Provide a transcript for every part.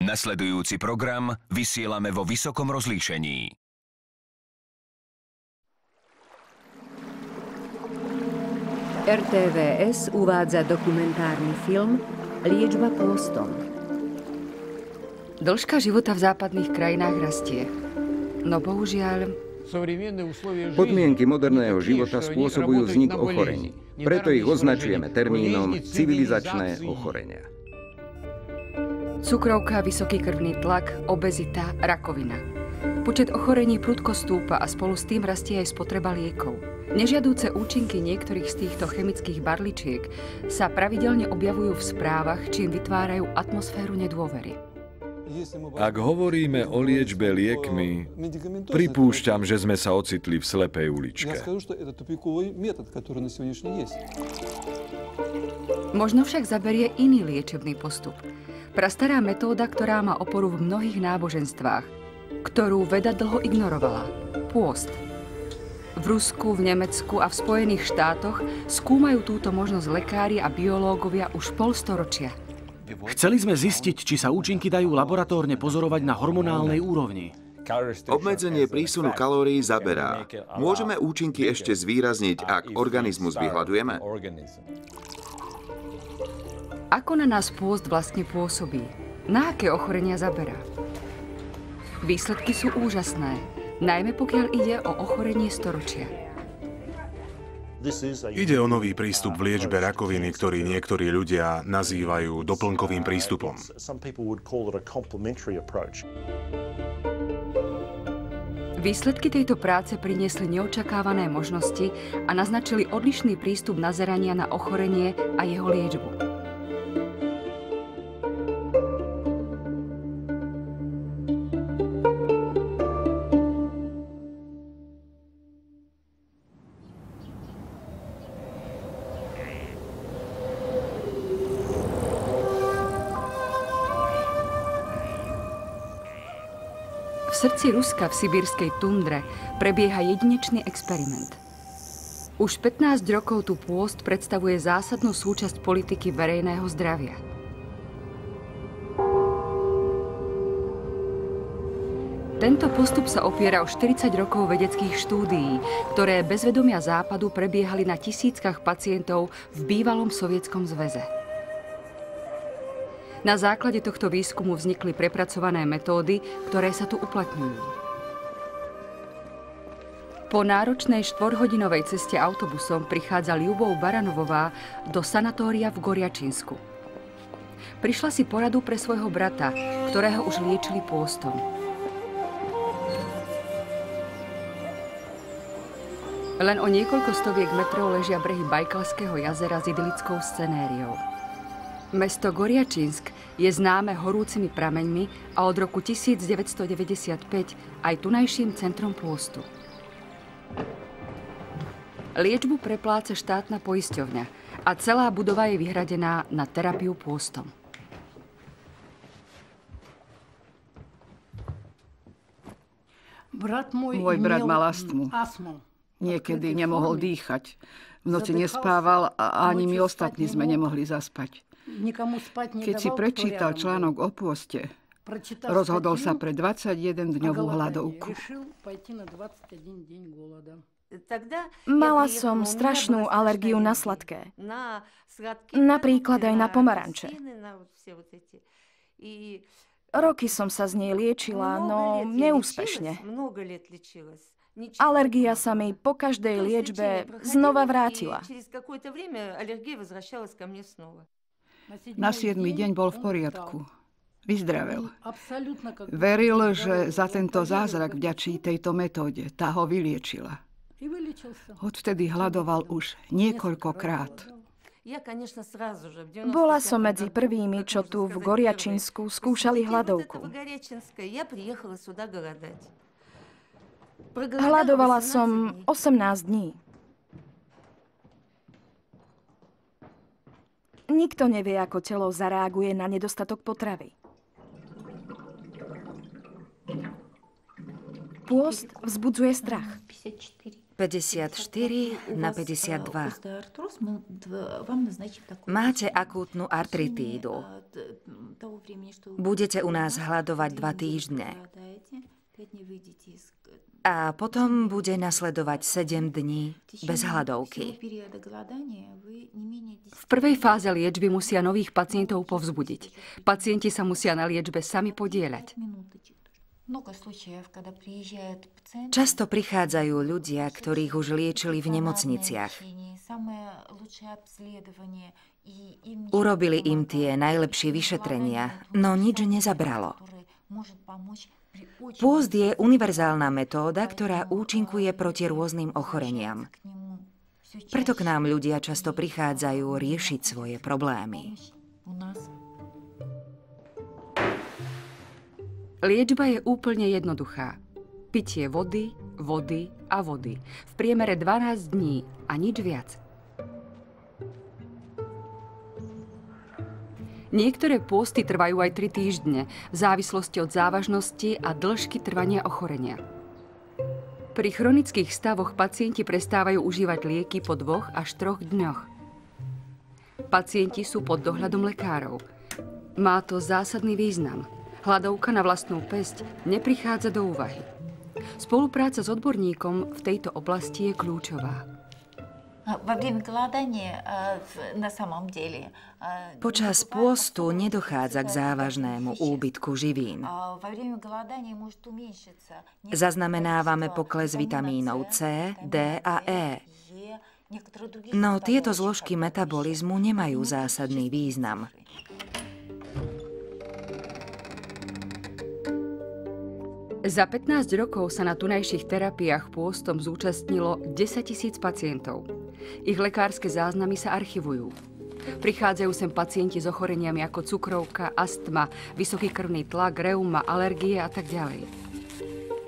Nasledujúci program vysielame vo vysokom rozlíšení. RTVS uvádza dokumentárny film Liečba pôstom. Dĺžka života v západných krajinách rastie. No bohužiaľ... Podmienky moderného života spôsobujú vznik ochorení. Preto ich označujeme termínom civilizačné ochorenia. Cukrovka, vysoký krvný tlak, obezita, rakovina. Počet ochorení prudko stúpa a spolu s tým rastie aj spotreba liekov. Nežiadúce účinky niektorých z týchto chemických barličiek sa pravidelne objavujú v správach, čím vytvárajú atmosféru nedôvery. Ak hovoríme o liečbe liekmi, pripúšťam, že sme sa ocitli v slepej uličke. Možno však zaberie iný liečebný postup. Prastará metóda, ktorá má oporu v mnohých náboženstvách, ktorú veda dlho ignorovala. Pôst. V Rusku, v Nemecku a v Spojených štátoch skúmajú túto možnosť lekári a biológovia už polstoročia. Chceli sme zistiť, či sa účinky dajú laboratórne pozorovať na hormonálnej úrovni. Obmedzenie prísunu kalórií zaberá. Môžeme účinky ešte zvýrazniť, ak organizmus vyhľadujeme? Ako na nás pôst vlastne pôsobí? Na aké ochorenia zaberá? Výsledky sú úžasné, najmä pokiaľ ide o ochorenie storočia. Ide o nový prístup v liečbe rakoviny, ktorý niektorí ľudia nazývajú doplnkovým prístupom. Výsledky tejto práce priniesli neočakávané možnosti a naznačili odlišný prístup nazerania na ochorenie a jeho liečbu. V srdci Ruska v sibírskej tundre prebieha jedinečný experiment. Už 15 rokov tu pôst predstavuje zásadnú súčasť politiky verejného zdravia. Tento postup sa opiera o 40 rokov vedeckých štúdií, ktoré bez vedomia Západu prebiehali na tisíckach pacientov v bývalom Sovietskom zväze. Na základe tohto výskumu vznikli prepracované metódy, ktoré sa tu uplatňujú. Po náročnej 4-hodinovej ceste autobusom prichádza Ľubov Baranovová do sanatória v Goriačinsku. Prišla si poradu pre svojho brata, ktorého už liečili pôstom. Len o niekoľko stoviek metrov ležia brehy Bajkalského jazera s idylickou scenériou. Mesto Goriačinsk je známe horúcimi prameňmi a od roku 1995 aj tunajším centrom pôstu. Liečbu prepláca štátna poisťovňa a celá budova je vyhradená na terapiu pôstom. Môj brat mal astmu. Niekedy nemohol dýchať. V noci nespával a ani my ostatní sme nemohli zaspať. Keď si prečítal článok o pôste, rozhodol sa pre 21-dňovú hladovku. Mala som strašnú alergiu na sladké. Napríklad aj na pomaranče. Roky som sa z nej liečila, no neúspešne. Alergia sa mi po každej liečbe znova vrátila. Na 7. deň bol v poriadku. Vyzdravel. Veril, že za tento zázrak vďačí tejto metóde. Tá ho vyliečila. Odvtedy hľadoval už niekoľkokrát. Bola som medzi prvými, čo tu v Goriačinsku skúšali hladovku. Hľadovala som 18 dní. Nikto nevie, ako telo zareaguje na nedostatok potravy. Pôst vzbudzuje strach. 54/52. Máte akútnu artritídu. Budete u nás hľadovať 2 týždne. A potom bude nasledovať 7 dní bez hladovky. V prvej fáze liečby musia nových pacientov povzbudiť. Pacienti sa musia na liečbe sami podieľať. Často prichádzajú ľudia, ktorých už liečili v nemocniciach. Urobili im tie najlepšie vyšetrenia, no nič nezabralo. Pôst je univerzálna metóda, ktorá účinkuje proti rôznym ochoreniam. Preto k nám ľudia často prichádzajú riešiť svoje problémy. Liečba je úplne jednoduchá. Pitie vody, vody a vody. V priemere 12 dní a nič viac. Niektoré pôsty trvajú aj 3 týždne, v závislosti od závažnosti a dĺžky trvania ochorenia. Pri chronických stavoch pacienti prestávajú užívať lieky po 2 až 3 dňoch. Pacienti sú pod dohľadom lekárov. Má to zásadný význam. Hladovka na vlastnú päsť neprichádza do úvahy. Spolupráca s odborníkom v tejto oblasti je kľúčová. Počas pôstu nedochádza k závažnému úbytku živín. Zaznamenávame pokles vitamínov C, D a E. No tieto zložky metabolizmu nemajú zásadný význam. Za 15 rokov sa na tunajších terapiách pôstom zúčastnilo 10 000 pacientov. Ich lekárske záznamy sa archivujú. Prichádzajú sem pacienti s ochoreniami ako cukrovka, astma, vysoký krvný tlak, reuma, alergie a tak ďalej.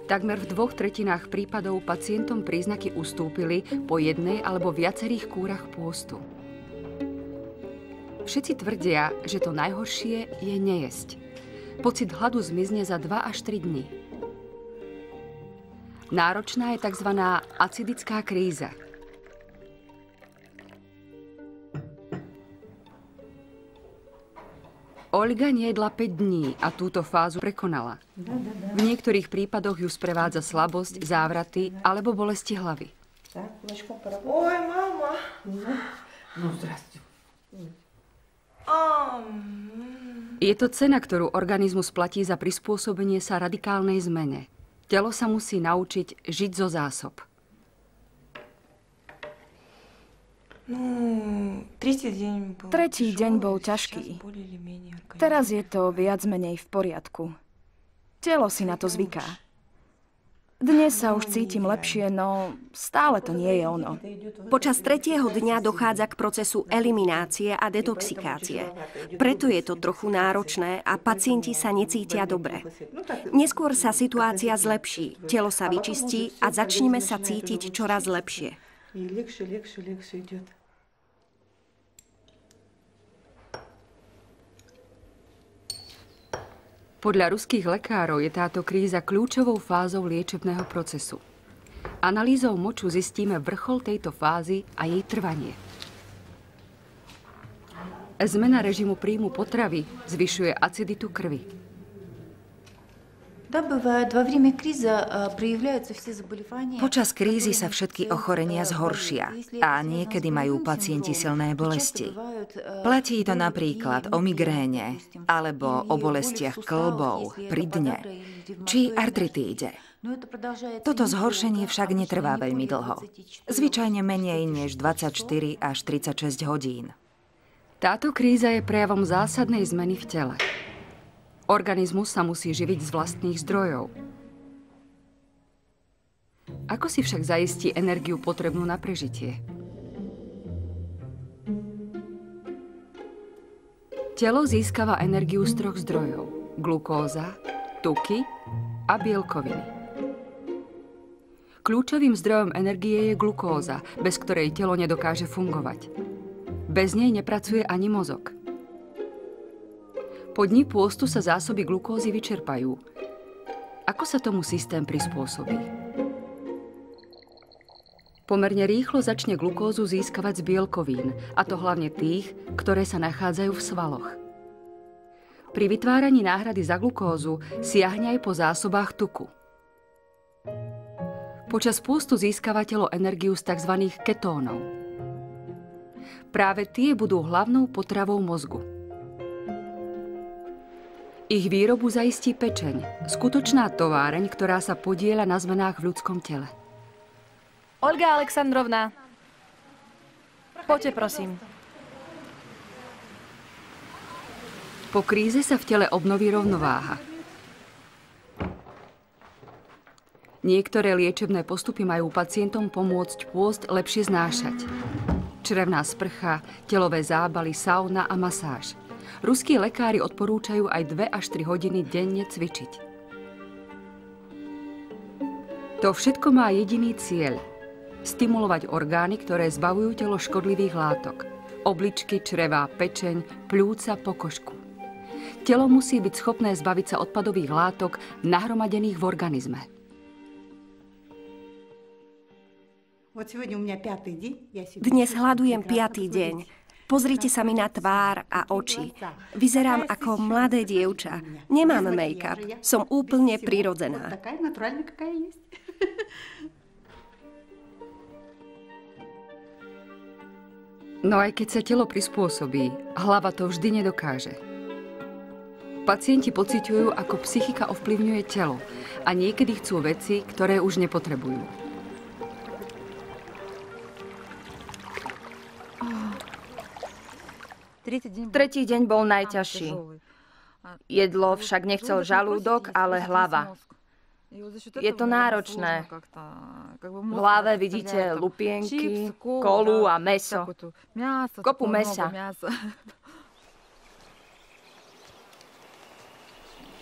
Takmer v 2/3 prípadov pacientom príznaky ustúpili po jednej alebo viacerých kúrach pôstu. Všetci tvrdia, že to najhoršie je nejesť. Pocit hladu zmizne za 2 až 3 dní. Náročná je tzv. Acidická kríza. Olga nejedla 5 dní a túto fázu prekonala. V niektorých prípadoch ju sprevádza slabosť, závraty alebo bolesti hlavy. Oj, mama. No, zdrasti. Je to cena, ktorú organizmus platí za prispôsobenie sa radikálnej zmene. Telo sa musí naučiť žiť zo zásob. Tretí deň bol ťažký. Teraz je to viac menej v poriadku. Telo si na to zvyká. Dnes sa už cítim lepšie, no stále to nie je ono. Počas 3. dňa dochádza k procesu eliminácie a detoxikácie. Preto je to trochu náročné a pacienti sa necítia dobre. Neskôr sa situácia zlepší, telo sa vyčistí a začneme sa cítiť čoraz lepšie. Podľa ruských lekárov je táto kríza kľúčovou fázou liečebného procesu. Analýzou moču zistíme vrchol tejto fázy a jej trvanie. Zmena režimu príjmu potravy zvyšuje aciditu krvi. Počas krízy sa všetky ochorenia zhoršia a niekedy majú pacienti silné bolesti. Platí to napríklad o migréne alebo o bolestiach kĺbov pri dne či artritíde. Toto zhoršenie však netrvá veľmi dlho. Zvyčajne menej než 24 až 36 hodín. Táto kríza je prejavom zásadnej zmeny v tele. Organizmus sa musí živiť z vlastných zdrojov. Ako si však zaistí energiu potrebnú na prežitie? Telo získava energiu z 3 zdrojov. Glukóza, tuky a bielkoviny. Kľúčovým zdrojom energie je glukóza, bez ktorej telo nedokáže fungovať. Bez nej nepracuje ani mozog. Po dni pôstu sa zásoby glukózy vyčerpajú. Ako sa tomu systém prispôsobí? Pomerne rýchlo začne glukózu získavať z bielkovín, a to hlavne tých, ktoré sa nachádzajú v svaloch. Pri vytváraní náhrady za glukózu siahne aj po zásobách tuku. Počas pôstu získava telo energiu z tzv. Ketónov. Práve tie budú hlavnou potravou mozgu. Ich výrobu zaistí pečeň, skutočná továreň, ktorá sa podieľa na zmenách v ľudskom tele. Olga Alexandrovna, poďte prosím. Po kríze sa v tele obnoví rovnováha. Niektoré liečebné postupy majú pacientom pomôcť pôst lepšie znášať. Črevná sprcha, telové zábaly, sauna a masáž. Ruskí lekári odporúčajú aj 2 až 3 hodiny denne cvičiť. To všetko má jediný cieľ. Stimulovať orgány, ktoré zbavujú telo škodlivých látok. Obličky, črevá, pečeň, pľúca, pokožku. Telo musí byť schopné zbaviť sa odpadových látok nahromadených v organizme. Dnes hľadujem 5. deň. Pozrite sa mi na tvár a oči. Vyzerám ako mladé dievča. Nemám make-up. Som úplne prirodzená. No aj keď sa telo prispôsobí, hlava to vždy nedokáže. Pacienti pociťujú, ako psychika ovplyvňuje telo a niekedy chcú veci, ktoré už nepotrebujú. Tretí deň bol najťažší. Jedlo však nechcel žalúdok, ale hlava. Je to náročné. V hlave vidíte lupienky, kolu a mäso. Kopu mäsa.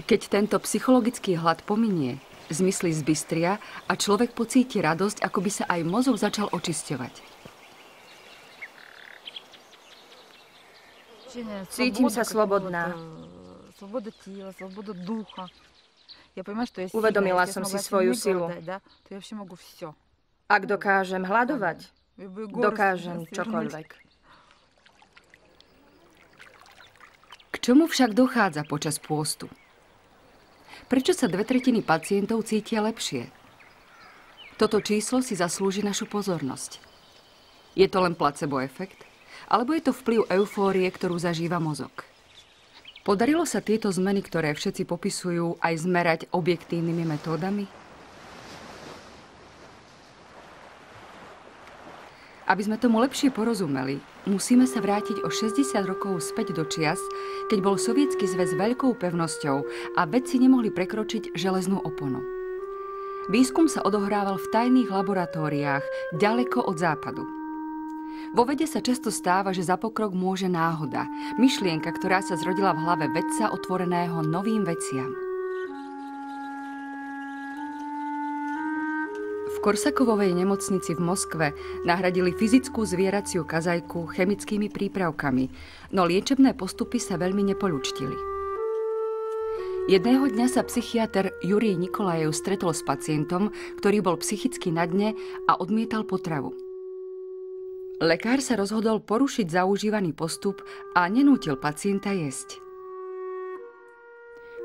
Keď tento psychologický hlad pominie, zmysly zbystria a človek pocíti radosť, ako by sa aj mozog začal očisťovať. Cítim sa slobodná. Uvedomila som si svoju silu. Ak dokážem hľadovať, dokážem čokoľvek. K čomu však dochádza počas pôstu? Prečo sa 2/3 pacientov cítia lepšie? Toto číslo si zaslúži našu pozornosť. Je to len placebo efekt? Alebo je to vplyv eufórie, ktorú zažíva mozog? Podarilo sa tieto zmeny, ktoré všetci popisujú, aj zmerať objektívnymi metódami? Aby sme tomu lepšie porozumeli, musíme sa vrátiť o 60 rokov späť do čias, keď bol Sovietsky zväz veľkou pevnosťou a vedci nemohli prekročiť železnú oponu. Výskum sa odohrával v tajných laboratóriách, ďaleko od západu. Vo vede sa často stáva, že za pokrok môže náhoda, myšlienka, ktorá sa zrodila v hlave vedca otvoreného novým veciam. V Korsakovovej nemocnici v Moskve nahradili fyzickú zvieraciu kazajku chemickými prípravkami, no liečebné postupy sa veľmi nepoľučtili. Jedného dňa sa psychiater Jurij Nikolajev stretol s pacientom, ktorý bol psychicky na dne a odmietal potravu. Lekár sa rozhodol porušiť zaužívaný postup a nenútil pacienta jesť.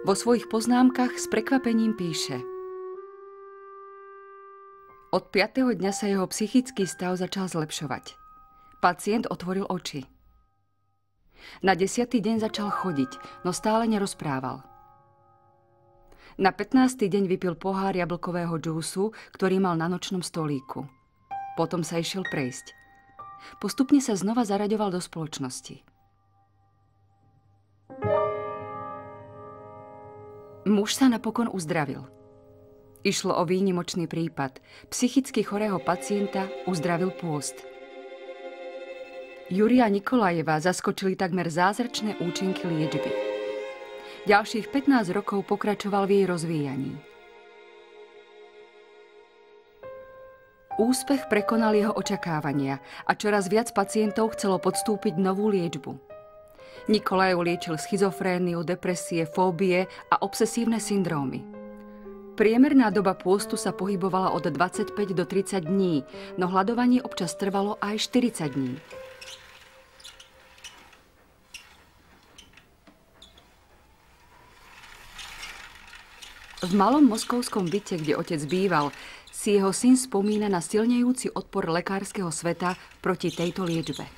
Vo svojich poznámkach s prekvapením píše: Od 5. dňa sa jeho psychický stav začal zlepšovať. Pacient otvoril oči. Na 10. deň začal chodiť, no stále nerozprával. Na 15. deň vypil pohár jablkového džúsu, ktorý mal na nočnom stolíku. Potom sa išiel prejsť. Postupne sa znova zaraďoval do spoločnosti. Muž sa napokon uzdravil. Išlo o výnimočný prípad. Psychicky chorého pacienta uzdravil pôst. Jurija Nikolajeva zaskočili takmer zázračné účinky liečby. Ďalších 15 rokov pokračoval v jej rozvíjaní. Úspech prekonal jeho očakávania a čoraz viac pacientov chcelo podstúpiť novú liečbu. Nikolajev liečil schizofréniu, depresie, fóbie a obsesívne syndrómy. Priemerná doba pôstu sa pohybovala od 25 do 30 dní, no hladovanie občas trvalo aj 40 dní. V malom moskovskom byte, kde otec býval, si jeho syn spomína na silnejúci odpor lekárskeho sveta proti tejto liečbe.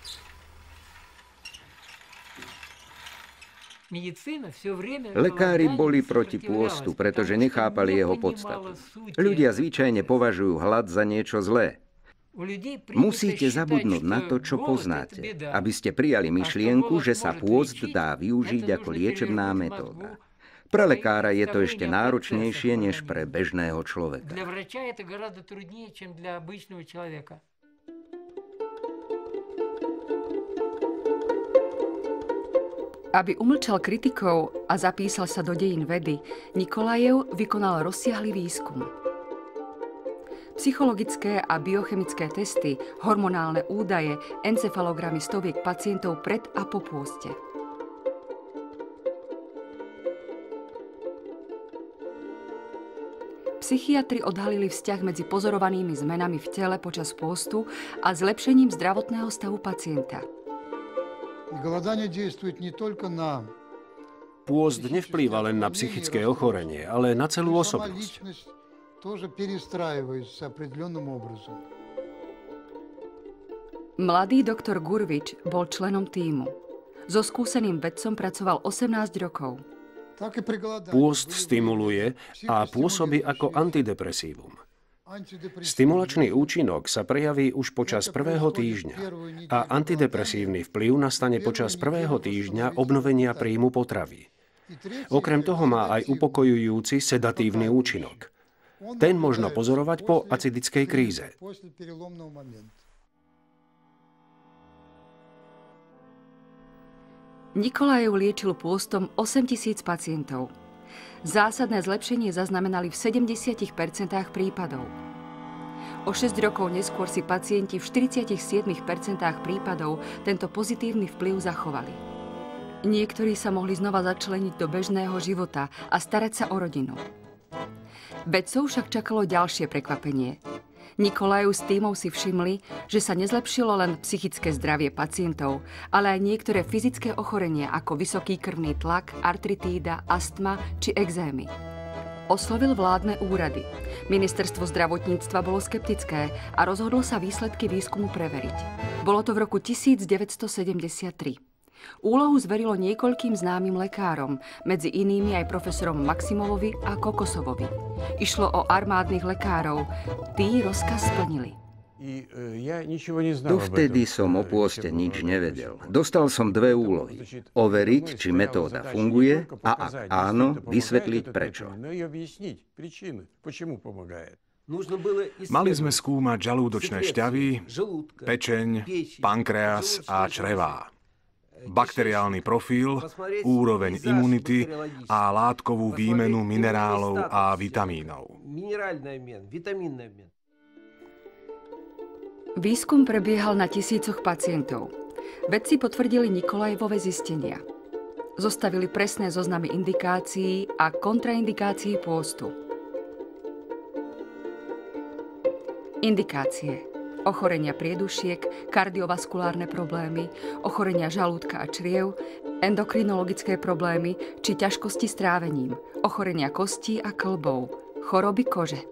Lekári boli proti pôstu, pretože nechápali jeho podstatu. Ľudia zvyčajne považujú hlad za niečo zlé. Musíte zabudnúť na to, čo poznáte, aby ste prijali myšlienku, že sa pôst dá využiť ako liečebná metóda. Pre lekára je to ešte náročnejšie než pre bežného človeka. Aby umlčal kritikov a zapísal sa do dejín vedy, Nikolajev vykonal rozsiahly výskum. Psychologické a biochemické testy, hormonálne údaje, encefalogramy stoviek pacientov pred a po pôste. Psychiatri odhalili vzťah medzi pozorovanými zmenami v tele počas pôstu a zlepšením zdravotného stavu pacienta. Pôst nevplýva len na psychické ochorenie, ale na celú osobnosť. Mladý doktor Gurvič bol členom tímu. So skúseným vedcom pracoval 18 rokov. Pôst stimuluje a pôsobí ako antidepresívum. Stimulačný účinok sa prejaví už počas prvého týždňa a antidepresívny vplyv nastane počas prvého týždňa obnovenia príjmu potravy. Okrem toho má aj upokojujúci sedatívny účinok. Ten možno pozorovať po acidickej kríze. Nikolajev liečil pôstom 8000 pacientov. Zásadné zlepšenie zaznamenali v 70% prípadov. O 6 rokov neskôr si pacienti v 47% prípadov tento pozitívny vplyv zachovali. Niektorí sa mohli znova začleniť do bežného života a starať sa o rodinu. Vedcov však čakalo ďalšie prekvapenie. Nikolajev s tímom si všimli, že sa nezlepšilo len psychické zdravie pacientov, ale aj niektoré fyzické ochorenia ako vysoký krvný tlak, artritída, astma či ekzémy. Oslovil vládne úrady. Ministerstvo zdravotníctva bolo skeptické a rozhodlo sa výsledky výskumu preveriť. Bolo to v roku 1973. Úlohu zverilo niekoľkým známym lekárom, medzi inými aj profesorom Maximovovi a Kokosovovi. Išlo o armádnych lekárov. Tí rozkaz splnili. Dovtedy som o pôste nič nevedel. Dostal som dve úlohy. Overiť, či metóda funguje a ak áno, vysvetliť prečo. Mali sme skúmať žalúdočné šťavy, pečeň, pankreas a črevá. Bakteriálny profil, úroveň imunity a látkovú výmenu minerálov a vitamínov. Výskum prebiehal na tisícoch pacientov. Vedci potvrdili Nikolajevove zistenia. Zostavili presné zoznamy indikácií a kontraindikácií pôstu. Indikácie: ochorenia priedušiek, kardiovaskulárne problémy, ochorenia žalúdka a čriev, endokrinologické problémy či ťažkosti s trávením, ochorenia kostí a kĺbov, choroby kože.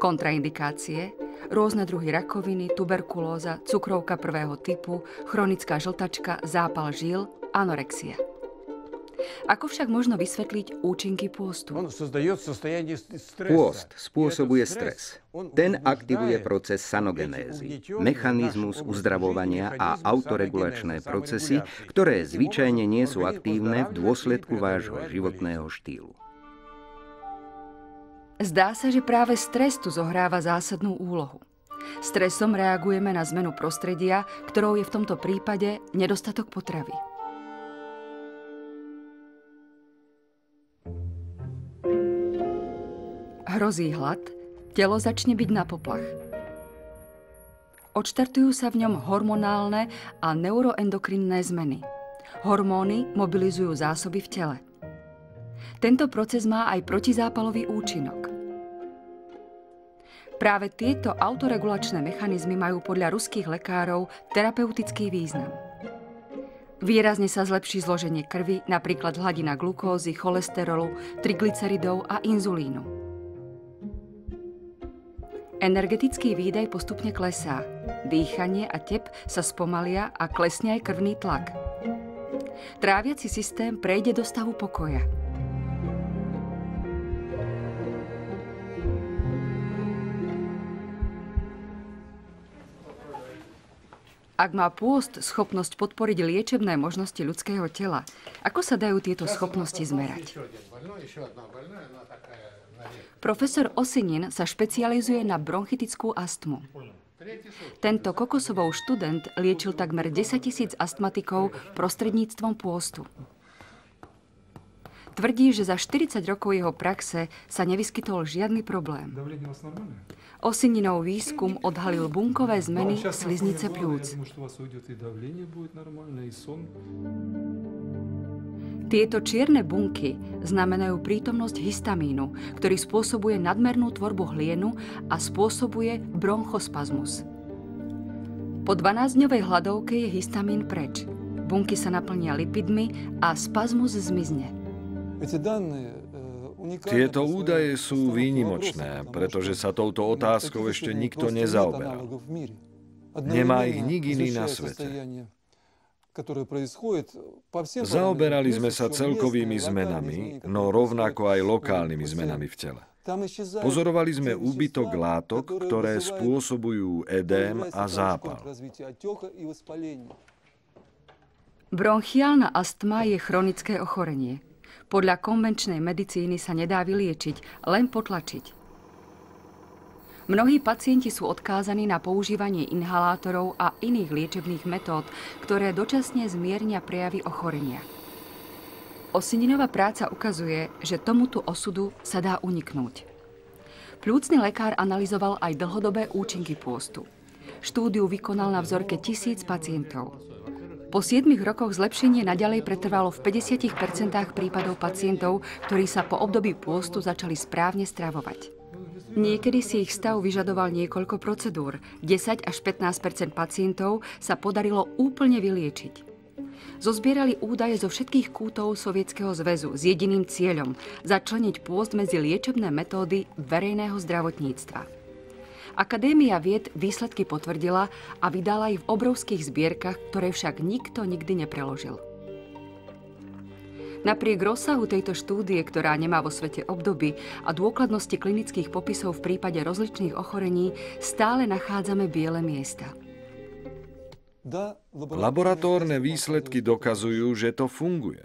Kontraindikácie: rôzne druhy rakoviny, tuberkulóza, cukrovka prvého typu, chronická žltačka, zápal žíl, anorexia. Ako však možno vysvetliť účinky pôstu? Pôst spôsobuje stres. Ten aktivuje proces sanogenézy, mechanizmus uzdravovania a autoregulačné procesy, ktoré zvyčajne nie sú aktívne v dôsledku vášho životného štýlu. Zdá sa, že práve stres tu zohráva zásadnú úlohu. Stresom reagujeme na zmenu prostredia, ktorou je v tomto prípade nedostatok potravy. Hrozí hlad, telo začne byť na poplach. Odštartujú sa v ňom hormonálne a neuroendokrinné zmeny. Hormóny mobilizujú zásoby v tele. Tento proces má aj protizápalový účinok. Práve tieto autoregulačné mechanizmy majú podľa ruských lekárov terapeutický význam. Výrazne sa zlepší zloženie krvi, napríklad hladina glukózy, cholesterolu, triglyceridov a inzulínu. Energetický výdaj postupne klesá. Dýchanie a tep sa spomalia a klesne aj krvný tlak. Tráviaci systém prejde do stavu pokoja. Ak má pôst schopnosť podporiť liečebné možnosti ľudského tela, ako sa dajú tieto schopnosti zmerať? Profesor Osinin sa špecializuje na bronchitickú astmu. Tento Kokosovou študent liečil takmer 10 000 astmatikov prostredníctvom pôstu. Tvrdí, že za 40 rokov jeho praxe sa nevyskytol žiadny problém. Osininov výskum odhalil bunkové zmeny sliznice pľúc. Tieto čierne bunky znamenajú prítomnosť histamínu, ktorý spôsobuje nadmernú tvorbu hlienu a spôsobuje bronchospazmus. Po 12-dňovej hladovke je histamín preč. Bunky sa naplnia lipidmi a spazmus zmizne. Tieto údaje sú výnimočné, pretože sa touto otázkou ešte nikto nezaoberal. Nemá ich nik iný na svete. Zaoberali sme sa celkovými zmenami, no rovnako aj lokálnymi zmenami v tele. Pozorovali sme úbytok látok, ktoré spôsobujú edém a zápal. Bronchiálna astma je chronické ochorenie. Podľa konvenčnej medicíny sa nedá vyliečiť, len potlačiť. Mnohí pacienti sú odkázaní na používanie inhalátorov a iných liečebných metód, ktoré dočasne zmiernia prejavy ochorenia. Osininová práca ukazuje, že tomuto osudu sa dá uniknúť. Pľúcny lekár analyzoval aj dlhodobé účinky pôstu. Štúdiu vykonal na vzorke 1000 pacientov. Po 7 rokoch zlepšenie naďalej pretrvalo v 50% prípadov pacientov, ktorí sa po období pôstu začali správne stravovať. Niekedy si ich stav vyžadoval niekoľko procedúr. 10 až 15% pacientov sa podarilo úplne vyliečiť. Zozbierali údaje zo všetkých kútov Sovietskeho zväzu s jediným cieľom začleniť pôst medzi liečebné metódy verejného zdravotníctva. Akadémia vied výsledky potvrdila a vydala ich v obrovských zbierkach, ktoré však nikto nikdy nepreložil. Napriek rozsahu tejto štúdie, ktorá nemá vo svete obdoby, a dôkladnosti klinických popisov v prípade rozličných ochorení, stále nachádzame biele miesta. Laboratórne výsledky dokazujú, že to funguje.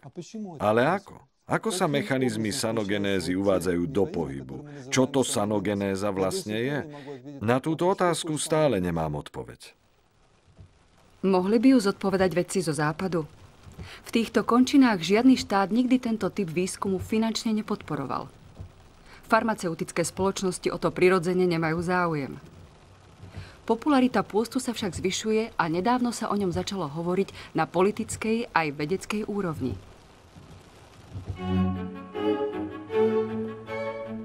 Ale ako? Ako sa mechanizmy sanogenézy uvádzajú do pohybu? Čo to sanogenéza vlastne je? Na túto otázku stále nemám odpoveď. Mohli by ju zodpovedať vedci zo západu? V týchto končinách žiadny štát nikdy tento typ výskumu finančne nepodporoval. Farmaceutické spoločnosti o to prirodzene nemajú záujem. Popularita pôstu sa však zvyšuje a nedávno sa o ňom začalo hovoriť na politickej aj vedeckej úrovni.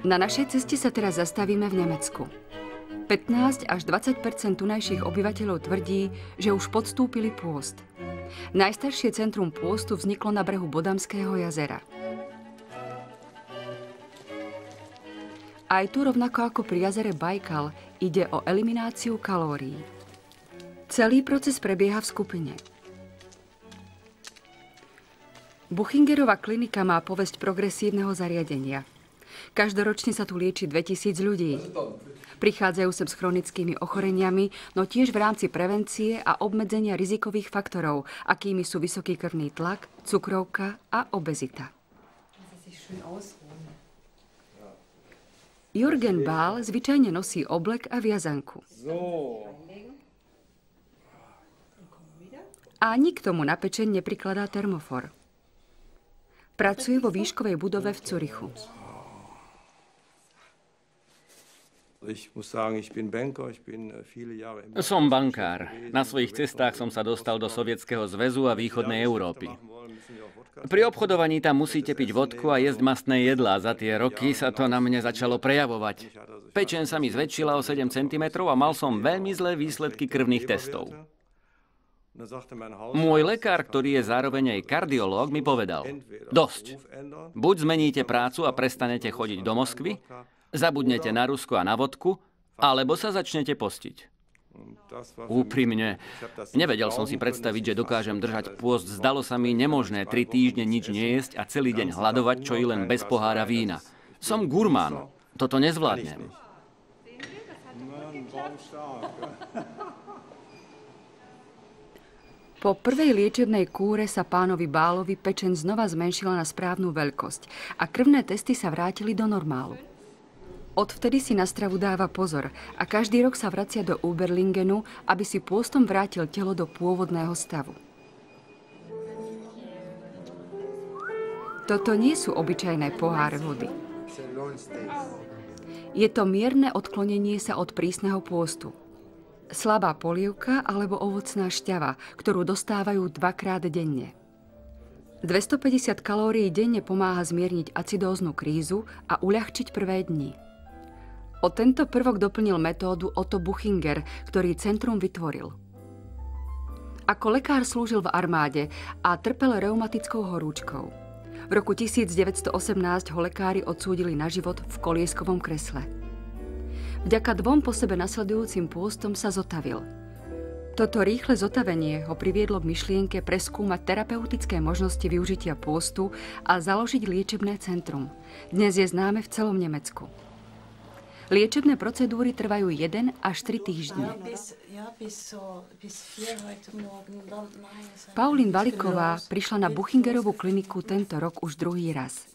Na našej ceste sa teraz zastavíme v Nemecku. 15 až 20% tunajších obyvateľov tvrdí, že už podstúpili pôst. Najstaršie centrum pôstu vzniklo na brehu Bodamského jazera. Aj tu, rovnako ako pri jazere Bajkal, ide o elimináciu kalórií. Celý proces prebieha v skupine. Buchingerova klinika má povesť progresívneho zariadenia. Každoročne sa tu lieči 2000 ľudí. Prichádzajú sem s chronickými ochoreniami, no tiež v rámci prevencie a obmedzenia rizikových faktorov, akými sú vysoký krvný tlak, cukrovka a obezita. Jürgen Bál zvyčajne nosí oblek a viazanku. A nikto mu na pečeň neprikladá termofor. Pracuje vo výškovej budove v Curychu. Som bankár. Na svojich cestách som sa dostal do Sovietskeho zväzu a východnej Európy. Pri obchodovaní tam musíte piť vodku a jesť mastné jedlá. Za tie roky sa to na mne začalo prejavovať. Pečeň sa mi zväčšila o 7 cm a mal som veľmi zlé výsledky krvných testov. Môj lekár, ktorý je zároveň aj kardiológ, mi povedal: dosť. Buď zmeníte prácu a prestanete chodiť do Moskvy, zabudnete na Rusko a na vodku, alebo sa začnete postiť. Úprimne, nevedel som si predstaviť, že dokážem držať pôst. Zdalo sa mi nemožné 3 týždne nič nejesť a celý deň hladovať, čo i len bez pohára vína. Som gurmán. Toto nezvládnem. Po prvej liečebnej kúre sa pánovi Bálovi pečeň znova zmenšila na správnu veľkosť a krvné testy sa vrátili do normálu. Odvtedy si na stravu dáva pozor a každý rok sa vracia do Uberlingenu, aby si pôstom vrátil telo do pôvodného stavu. Toto nie sú obyčajné poháre vody. Je to mierne odklonenie sa od prísneho pôstu. Slabá polievka alebo ovocná šťava, ktorú dostávajú 2-krát denne. 250 kalórií denne pomáha zmierniť acidóznu krízu a uľahčiť prvé dni. O tento prvok doplnil metódu Otto Buchinger, ktorý centrum vytvoril. Ako lekár slúžil v armáde a trpel reumatickou horúčkou. V roku 1918 ho lekári odsúdili na život v kolieskovom kresle. Vďaka 2 po sebe nasledujúcim pôstom sa zotavil. Toto rýchle zotavenie ho priviedlo k myšlienke preskúmať terapeutické možnosti využitia pôstu a založiť liečebné centrum. Dnes je známe v celom Nemecku. Liečebné procedúry trvajú 1 až 3 týždne. Paulín Valiková prišla na Buchingerovú kliniku tento rok už 2. raz.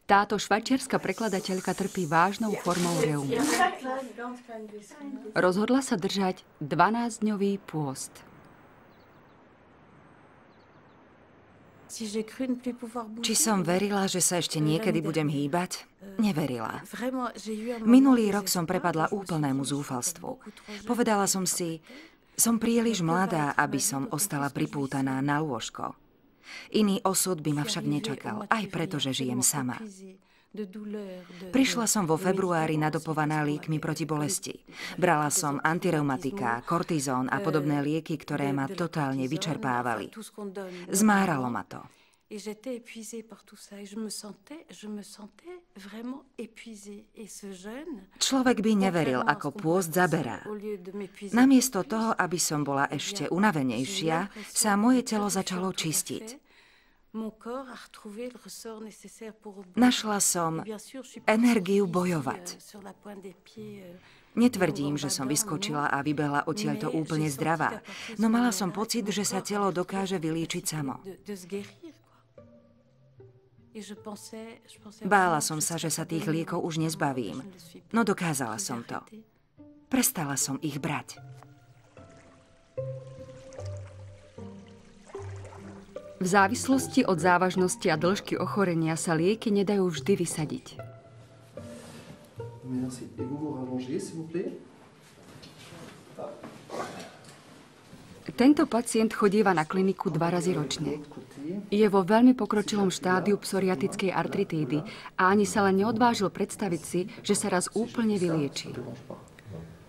Táto švajčiarska prekladateľka trpí vážnou formou reumy. Rozhodla sa držať 12-dňový pôst. Či som verila, že sa ešte niekedy budem hýbať? Neverila. Minulý rok som prepadla úplnému zúfalstvu. Povedala som si, som príliš mladá, aby som ostala pripútaná na lôžko. Iný osud by ma však nečakal, aj preto, že žijem sama. Prišla som vo februári nadopovaná liekmi proti bolesti. Brala som antireumatika, kortizón a podobné lieky, ktoré ma totálne vyčerpávali. Zmáralo ma to. Človek by neveril, ako pôst zaberá. Namiesto toho, aby som bola ešte unavenejšia, sa moje telo začalo čistiť. Našla som energiu bojovať. Netvrdím, že som vyskočila a vybehla odtiaľto úplne zdravá, no mala som pocit, že sa telo dokáže vyliečiť samo. Bála som sa, že sa tých liekov už nezbavím, no dokázala som to. Prestala som ich brať. V závislosti od závažnosti a dĺžky ochorenia sa lieky nedajú vždy vysadiť. Tento pacient chodíva na kliniku 2 razy ročne. Je vo veľmi pokročilom štádiu psoriatickej artritídy a ani sa len neodvážil predstaviť si, že sa raz úplne vylieči.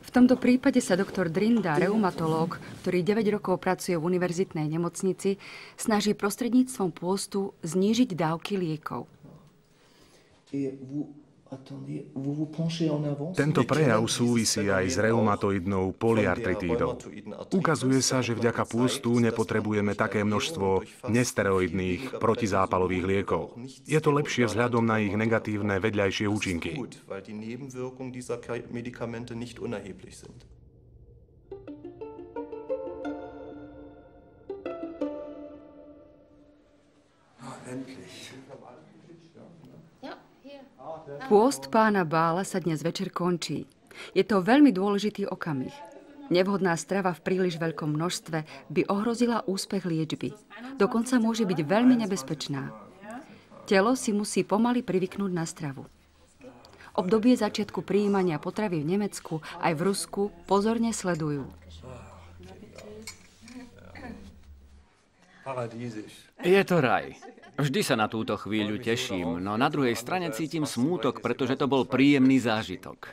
V tomto prípade sa doktor Drinda, reumatológ, ktorý 9 rokov pracuje v univerzitnej nemocnici, snaží prostredníctvom pôstu znížiť dávky liekov. Tento prejav súvisí aj s reumatoidnou polyartritídou. Ukazuje sa, že vďaka pôstu nepotrebujeme také množstvo nesteroidných protizápalových liekov. Je to lepšie vzhľadom na ich negatívne vedľajšie účinky. Pôst pána Bála sa dnes večer končí. Je to veľmi dôležitý okamih. Nevhodná strava v príliš veľkom množstve by ohrozila úspech liečby. Dokonca môže byť veľmi nebezpečná. Telo si musí pomaly privyknúť na stravu. Obdobie začiatku prijímania potravy v Nemecku aj v Rusku pozorne sledujú. Je to raj. Vždy sa na túto chvíľu teším, no na druhej strane cítim smútok, pretože to bol príjemný zážitok.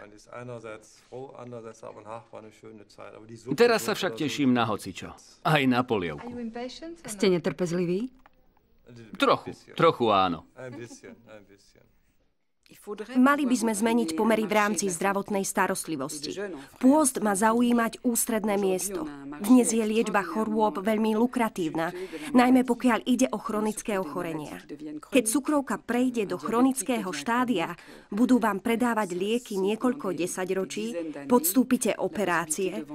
Teraz sa však teším na hocičo. Aj na polievku. Ste netrpezliví? Trochu áno. Mali by sme zmeniť pomery v rámci zdravotnej starostlivosti. Pôst má zaujímať ústredné miesto. Dnes je liečba chorôb veľmi lukratívna, najmä pokiaľ ide o chronické ochorenia. Keď cukrovka prejde do chronického štádia, budú vám predávať lieky niekoľko desaťročí, podstúpite operácie.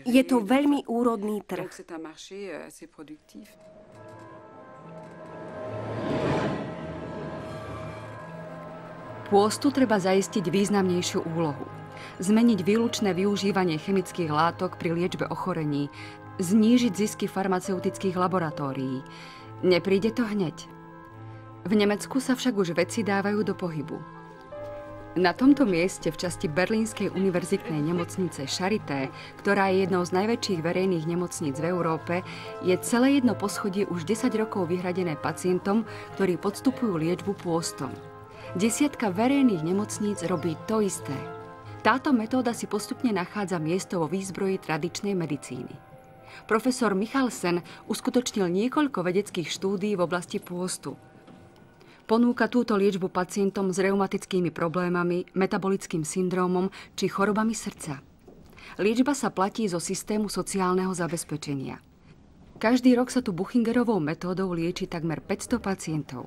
Je to veľmi úrodný trh. Pôstu treba zaistiť významnejšiu úlohu. Zmeniť výlučné využívanie chemických látok pri liečbe ochorení, znížiť zisky farmaceutických laboratórií. Nepríde to hneď. V Nemecku sa však už veci dávajú do pohybu. Na tomto mieste v časti Berlínskej univerzitnej nemocnice Charité, ktorá je jednou z najväčších verejných nemocníc v Európe, je celé jedno poschodie už 10 rokov vyhradené pacientom, ktorí podstupujú liečbu pôstom. Desiatka verejných nemocníc robí to isté. Táto metóda si postupne nachádza miesto vo výzbroji tradičnej medicíny. Profesor Michalsen uskutočnil niekoľko vedeckých štúdií v oblasti pôstu. Ponúka túto liečbu pacientom s reumatickými problémami, metabolickým syndrómom či chorobami srdca. Liečba sa platí zo systému sociálneho zabezpečenia. Každý rok sa tu Buchingerovou metódou lieči takmer 500 pacientov.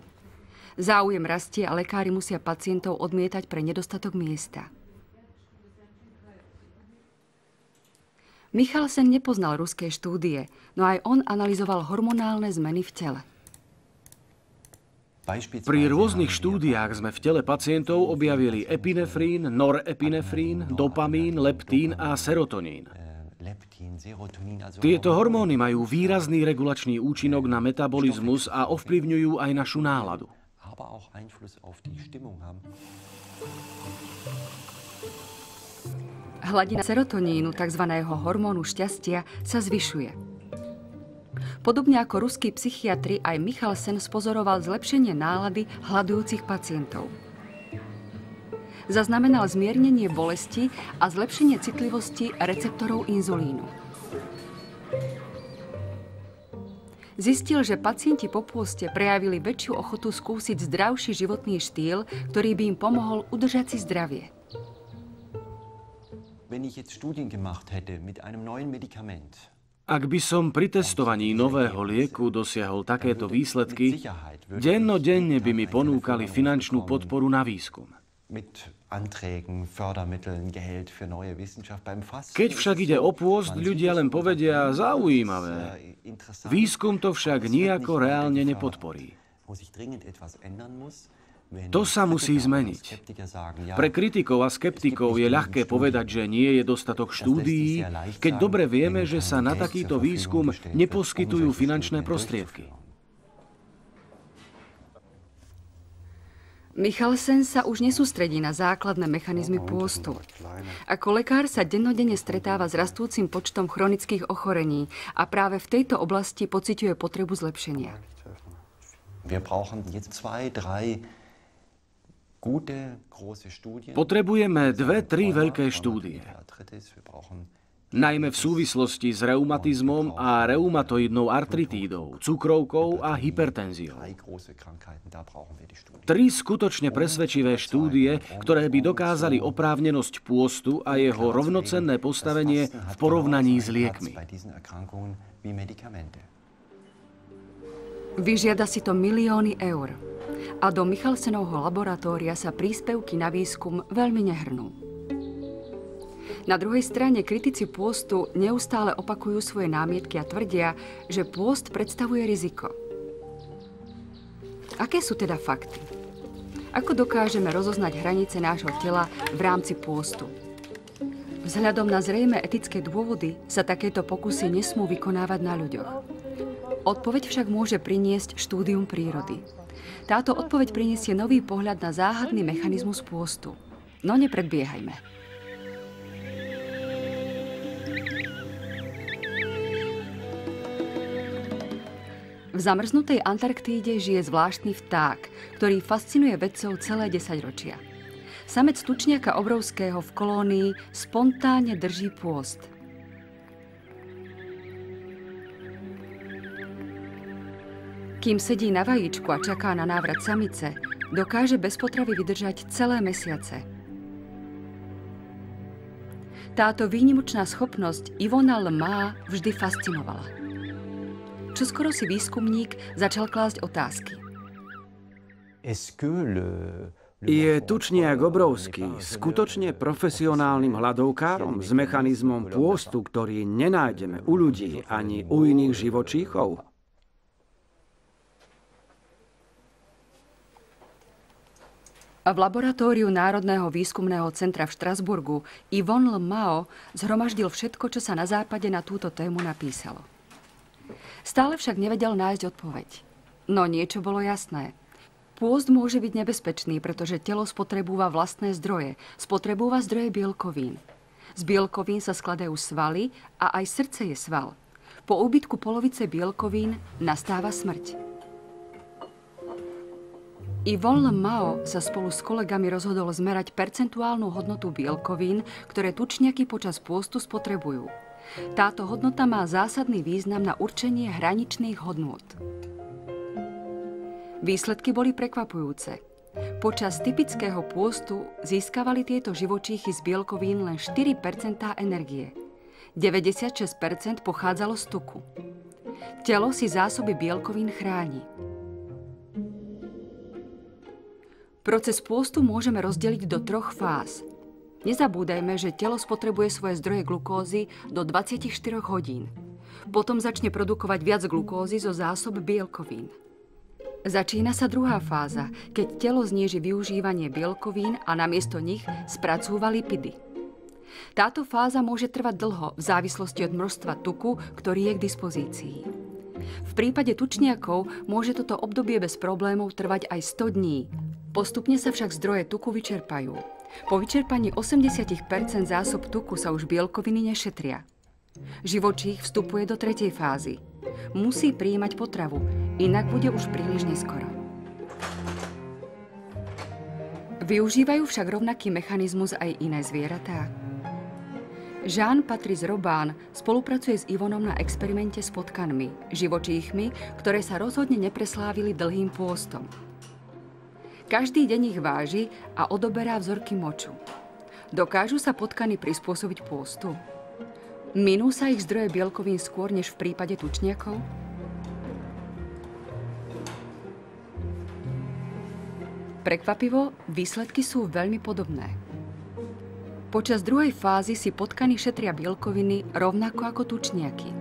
Záujem rastie a lekári musia pacientov odmietať pre nedostatok miesta. Michalsen nepoznal ruské štúdie, no aj on analyzoval hormonálne zmeny v tele. Pri rôznych štúdiách sme v tele pacientov objavili epinefrín, norepinefrín, dopamín, leptín a serotonín. Tieto hormóny majú výrazný regulačný účinok na metabolizmus a ovplyvňujú aj našu náladu. Hladina serotonínu, tzv. Hormónu šťastia, sa zvyšuje. Podobne ako ruskí psychiatri, aj Michalsen spozoroval zlepšenie nálady hladujúcich pacientov. Zaznamenal zmiernenie bolesti a zlepšenie citlivosti receptorov inzulínu. Zistil, že pacienti po pôste prejavili väčšiu ochotu skúsiť zdravší životný štýl, ktorý by im pomohol udržať si zdravie. Ak by som pri testovaní nového lieku dosiahol takéto výsledky, dennodenne by mi ponúkali finančnú podporu na výskum. Keď však ide o pôst, ľudia len povedia zaujímavé. Výskum to však nijako reálne nepodporí. To sa musí zmeniť. Pre kritikov a skeptikov je ľahké povedať, že nie je dostatok štúdií, keď dobre vieme, že sa na takýto výskum neposkytujú finančné prostriedky. Michalsen sa už nesústredí na základné mechanizmy pôstu. Ako lekár sa dennodenne stretáva s rastúcim počtom chronických ochorení a práve v tejto oblasti pociťuje potrebu zlepšenia. Potrebujeme 2-3 veľké štúdie. Najmä v súvislosti s reumatizmom a reumatoidnou artritídou, cukrovkou a hypertenziou. 3 skutočne presvedčivé štúdie, ktoré by dokázali oprávnenosť pôstu a jeho rovnocenné postavenie v porovnaní s liekmi. Vyžiada si to milióny eur. A do Michalsenovho laboratória sa príspevky na výskum veľmi nehrnú. Na druhej strane kritici pôstu neustále opakujú svoje námietky a tvrdia, že pôst predstavuje riziko. Aké sú teda fakty? Ako dokážeme rozoznať hranice nášho tela v rámci pôstu? Vzhľadom na zrejmé etické dôvody sa takéto pokusy nesmú vykonávať na ľuďoch. Odpoveď však môže priniesť štúdium prírody. Táto odpoveď prinesie nový pohľad na záhadný mechanizmus pôstu. No nepredbiehajme. V zamrznutej Antarktíde žije zvláštny vták, ktorý fascinuje vedcov celé 10 ročia. Samec tučniaka obrovského v kolónii spontánne drží pôst. Kým sedí na vajíčku a čaká na návrat samice, dokáže bez potravy vydržať celé mesiace. Táto výnimočná schopnosť Yvonna Le Mao vždy fascinovala. Čoskoro si výskumník začal klásť otázky. Je tučniak obrovský skutočne profesionálnym hladovkárom s mechanizmom pôstu, ktorý nenájdeme u ľudí ani u iných živočíchov? V laboratóriu Národného výskumného centra v Štrasburgu Yvon Le Mao zhromaždil všetko, čo sa na západe na túto tému napísalo. Stále však nevedel nájsť odpoveď. No niečo bolo jasné. Pôst môže byť nebezpečný, pretože telo spotrebúva vlastné zdroje. Spotrebúva zdroje bielkovín. Z bielkovín sa skladajú svaly a aj srdce je sval. Po úbytku polovice bielkovín nastáva smrť. Yvon Le Mao sa spolu s kolegami rozhodol zmerať percentuálnu hodnotu bielkovín, ktoré tučniaky počas pôstu spotrebujú. Táto hodnota má zásadný význam na určenie hraničných hodnôt. Výsledky boli prekvapujúce. Počas typického pôstu získavali tieto živočíchy z bielkovín len 4% energie. 96% pochádzalo z tuku. Telo si zásoby bielkovín chráni. Proces pôstu môžeme rozdeliť do 3 fáz. Nezabúdajme, že telo spotrebuje svoje zdroje glukózy do 24 hodín. Potom začne produkovať viac glukózy zo zásob bielkovín. Začína sa druhá fáza, keď telo zníži využívanie bielkovín a namiesto nich spracúva lipidy. Táto fáza môže trvať dlho v závislosti od množstva tuku, ktorý je k dispozícii. V prípade tučniakov môže toto obdobie bez problémov trvať aj 100 dní. Postupne sa však zdroje tuku vyčerpajú. Po vyčerpaní 80% zásob tuku sa už bielkoviny nešetria. Živočích vstupuje do 3. fázy. Musí prijímať potravu, inak bude už príliš neskoro. Využívajú však rovnaký mechanizmus aj iné zvieratá. Jean-Patrice Robin spolupracuje s Yvonom na experimente s potkanmi, živočíchmi, ktoré sa rozhodne nepreslávili dlhým pôstom. Každý deň ich váži a odoberá vzorky moču. Dokážu sa potkany prispôsobiť pôstu? Minú sa ich zdroje bielkovín skôr než v prípade tučniakov? Prekvapivo, výsledky sú veľmi podobné. Počas druhej fázy si potkany šetria bielkoviny rovnako ako tučniaky.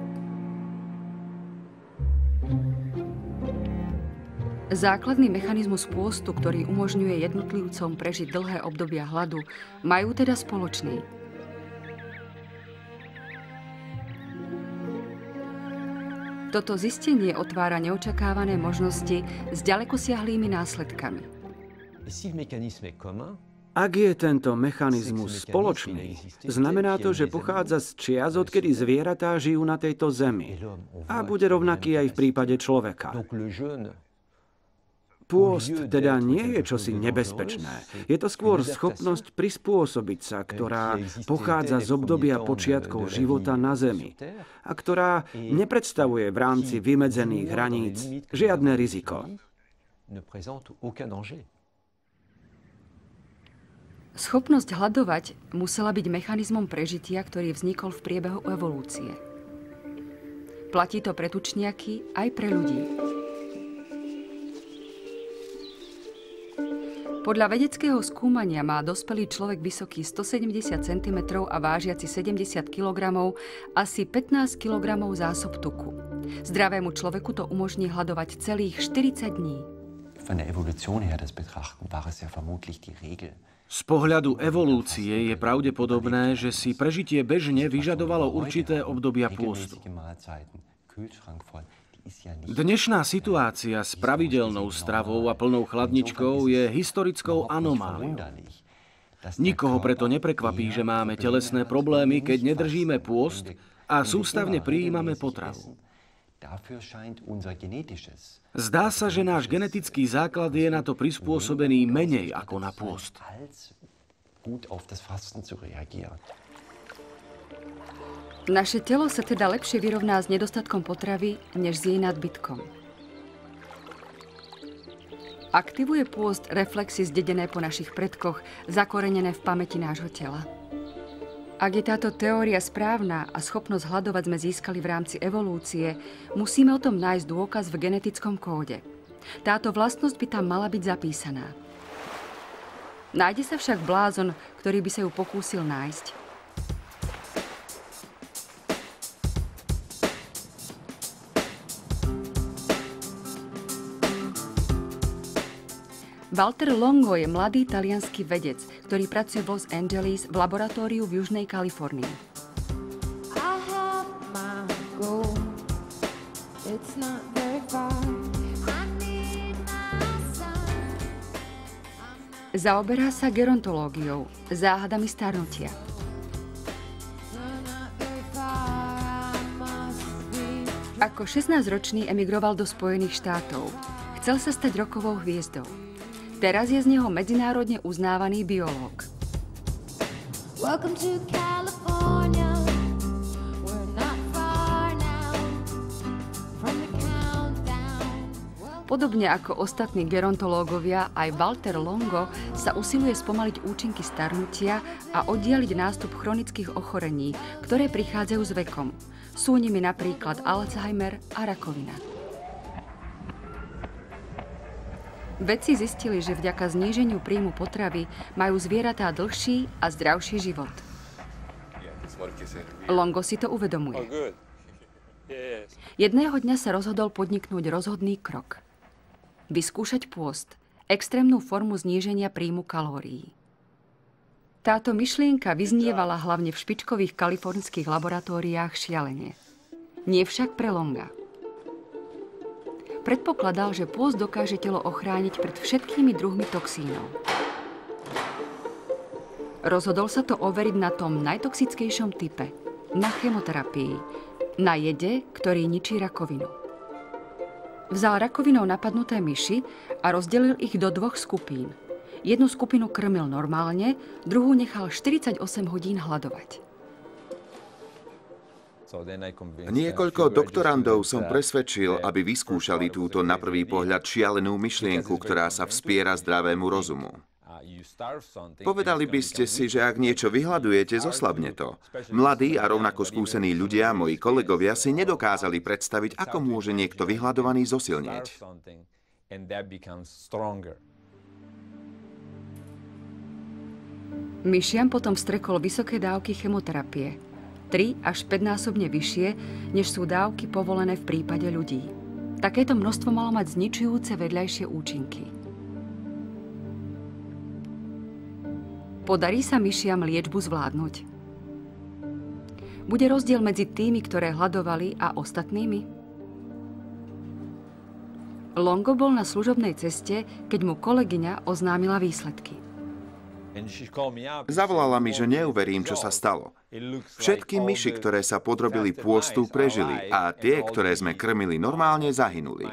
Základný mechanizmus pôstu, ktorý umožňuje jednotlivcom prežiť dlhé obdobia hladu, majú teda spoločný. Toto zistenie otvára neočakávané možnosti s ďalekosiahlými následkami. Ak je tento mechanizmus spoločný, znamená to, že pochádza z čias, odkedy zvieratá žijú na tejto zemi. A bude rovnaký aj v prípade človeka. Pôst teda nie je čosi nebezpečné. Je to skôr schopnosť prispôsobiť sa, ktorá pochádza z obdobia počiatkov života na Zemi a ktorá nepredstavuje v rámci vymedzených hraníc žiadne riziko. Schopnosť hladovať musela byť mechanizmom prežitia, ktorý vznikol v priebehu evolúcie. Platí to pre tučniaky aj pre ľudí. Podľa vedeckého skúmania má dospelý človek vysoký 170 cm a vážiaci 70 kg asi 15 kg zásob tuku. Zdravému človeku to umožní hladovať celých 40 dní. Z pohľadu evolúcie je pravdepodobné, že si prežitie bežne vyžadovalo určité obdobia pôstu. Dnešná situácia s pravidelnou stravou a plnou chladničkou je historickou anomáliou. Nikoho preto neprekvapí, že máme telesné problémy, keď nedržíme pôst a sústavne prijímame potravu. Zdá sa, že náš genetický základ je na to prispôsobený menej ako na pôst. Naše telo sa teda lepšie vyrovná s nedostatkom potravy, než s jej nadbytkom. Aktivuje pôst reflexy zdedené po našich predkoch, zakorenené v pamäti nášho tela. Ak je táto teória správna a schopnosť hladovať sme získali v rámci evolúcie, musíme o tom nájsť dôkaz v genetickom kóde. Táto vlastnosť by tam mala byť zapísaná. Nájde sa však blázon, ktorý by sa ju pokúsil nájsť. Walter Longo je mladý taliansky vedec, ktorý pracuje v Los Angeles v laboratóriu v Južnej Kalifornii. Zaoberá sa gerontológiou, záhadami starnutia. Ako 16-ročný emigroval do Spojených štátov. Chcel sa stať rokovou hviezdou. Teraz je z neho medzinárodne uznávaný biológ. Podobne ako ostatní gerontológovia, aj Walter Longo sa usiluje spomaliť účinky starnutia a oddialiť nástup chronických ochorení, ktoré prichádzajú s vekom. Sú nimi napríklad Alzheimer a rakovina. Vedci zistili, že vďaka zníženiu príjmu potravy majú zvieratá dlhší a zdravší život. Longo si to uvedomuje. Jedného dňa sa rozhodol podniknúť rozhodný krok. Vyskúšať pôst, extrémnu formu zníženia príjmu kalórií. Táto myšlienka vyznievala hlavne v špičkových kalifornských laboratóriách šialene. Nie však pre Longa. Predpokladal, že pôst dokáže telo ochrániť pred všetkými druhmi toxínov. Rozhodol sa to overiť na tom najtoxickejšom type, na chemoterapii, na jede, ktorý ničí rakovinu. Vzal rakovinou napadnuté myši a rozdelil ich do dvoch skupín. Jednu skupinu krmil normálne, druhú nechal 48 hodín hladovať. Niekoľko doktorandov som presvedčil, aby vyskúšali túto na prvý pohľad šialenú myšlienku, ktorá sa vspiera zdravému rozumu. Povedali by ste si, že ak niečo vyhľadujete, zoslabne to. Mladí a rovnako skúsení ľudia, moji kolegovia, si nedokázali predstaviť, ako môže niekto vyhľadovaný zosilnieť. Myšiam potom vstrekol vysoké dávky chemoterapie. 3 až 5-násobne vyššie, než sú dávky povolené v prípade ľudí. Takéto množstvo malo mať zničujúce vedľajšie účinky. Podarí sa myšiam liečbu zvládnuť? Bude rozdiel medzi tými, ktoré hladovali, a ostatnými? Longo bol na služobnej ceste, keď mu kolegyňa oznámila výsledky. Zavolala mi, že neuverím, čo sa stalo. Všetky myši, ktoré sa podrobili pôstu, prežili a tie, ktoré sme krmili normálne, zahynuli.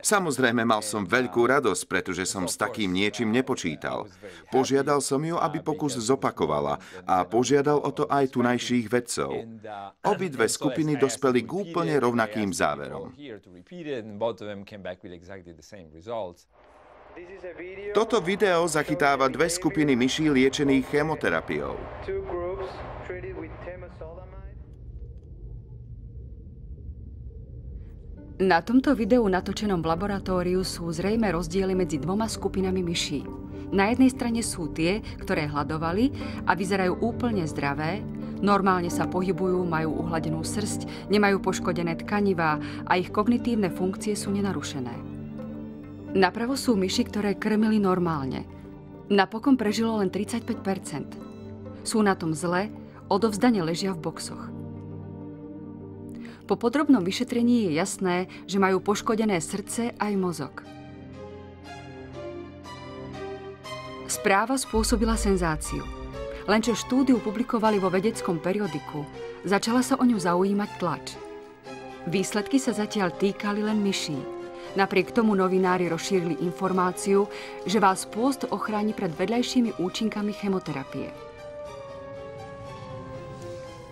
Samozrejme, mal som veľkú radosť, pretože som s takým niečím nepočítal. Požiadal som ju, aby pokus zopakovala a požiadal o to aj tunajších vedcov. Obidve skupiny dospeli k úplne rovnakým záverom. Toto video zachytáva dve skupiny myší liečených chemoterapiou. Na tomto videu natočenom v laboratóriu sú zrejme rozdiely medzi dvoma skupinami myší. Na jednej strane sú tie, ktoré hladovali a vyzerajú úplne zdravé, normálne sa pohybujú, majú uhladenú srsť, nemajú poškodené tkanivá a ich kognitívne funkcie sú nenarušené. Napravo sú myši, ktoré krmili normálne. Napokon prežilo len 35%. Sú na tom zle, odovzdane ležia v boxoch. Po podrobnom vyšetrení je jasné, že majú poškodené srdce aj mozog. Správa spôsobila senzáciu. Len čo štúdiu publikovali vo vedeckom periodiku, začala sa o ňu zaujímať tlač. Výsledky sa zatiaľ týkali len myší. Napriek tomu novinári rozšírili informáciu, že vás pôst ochráni pred vedľajšími účinkami chemoterapie.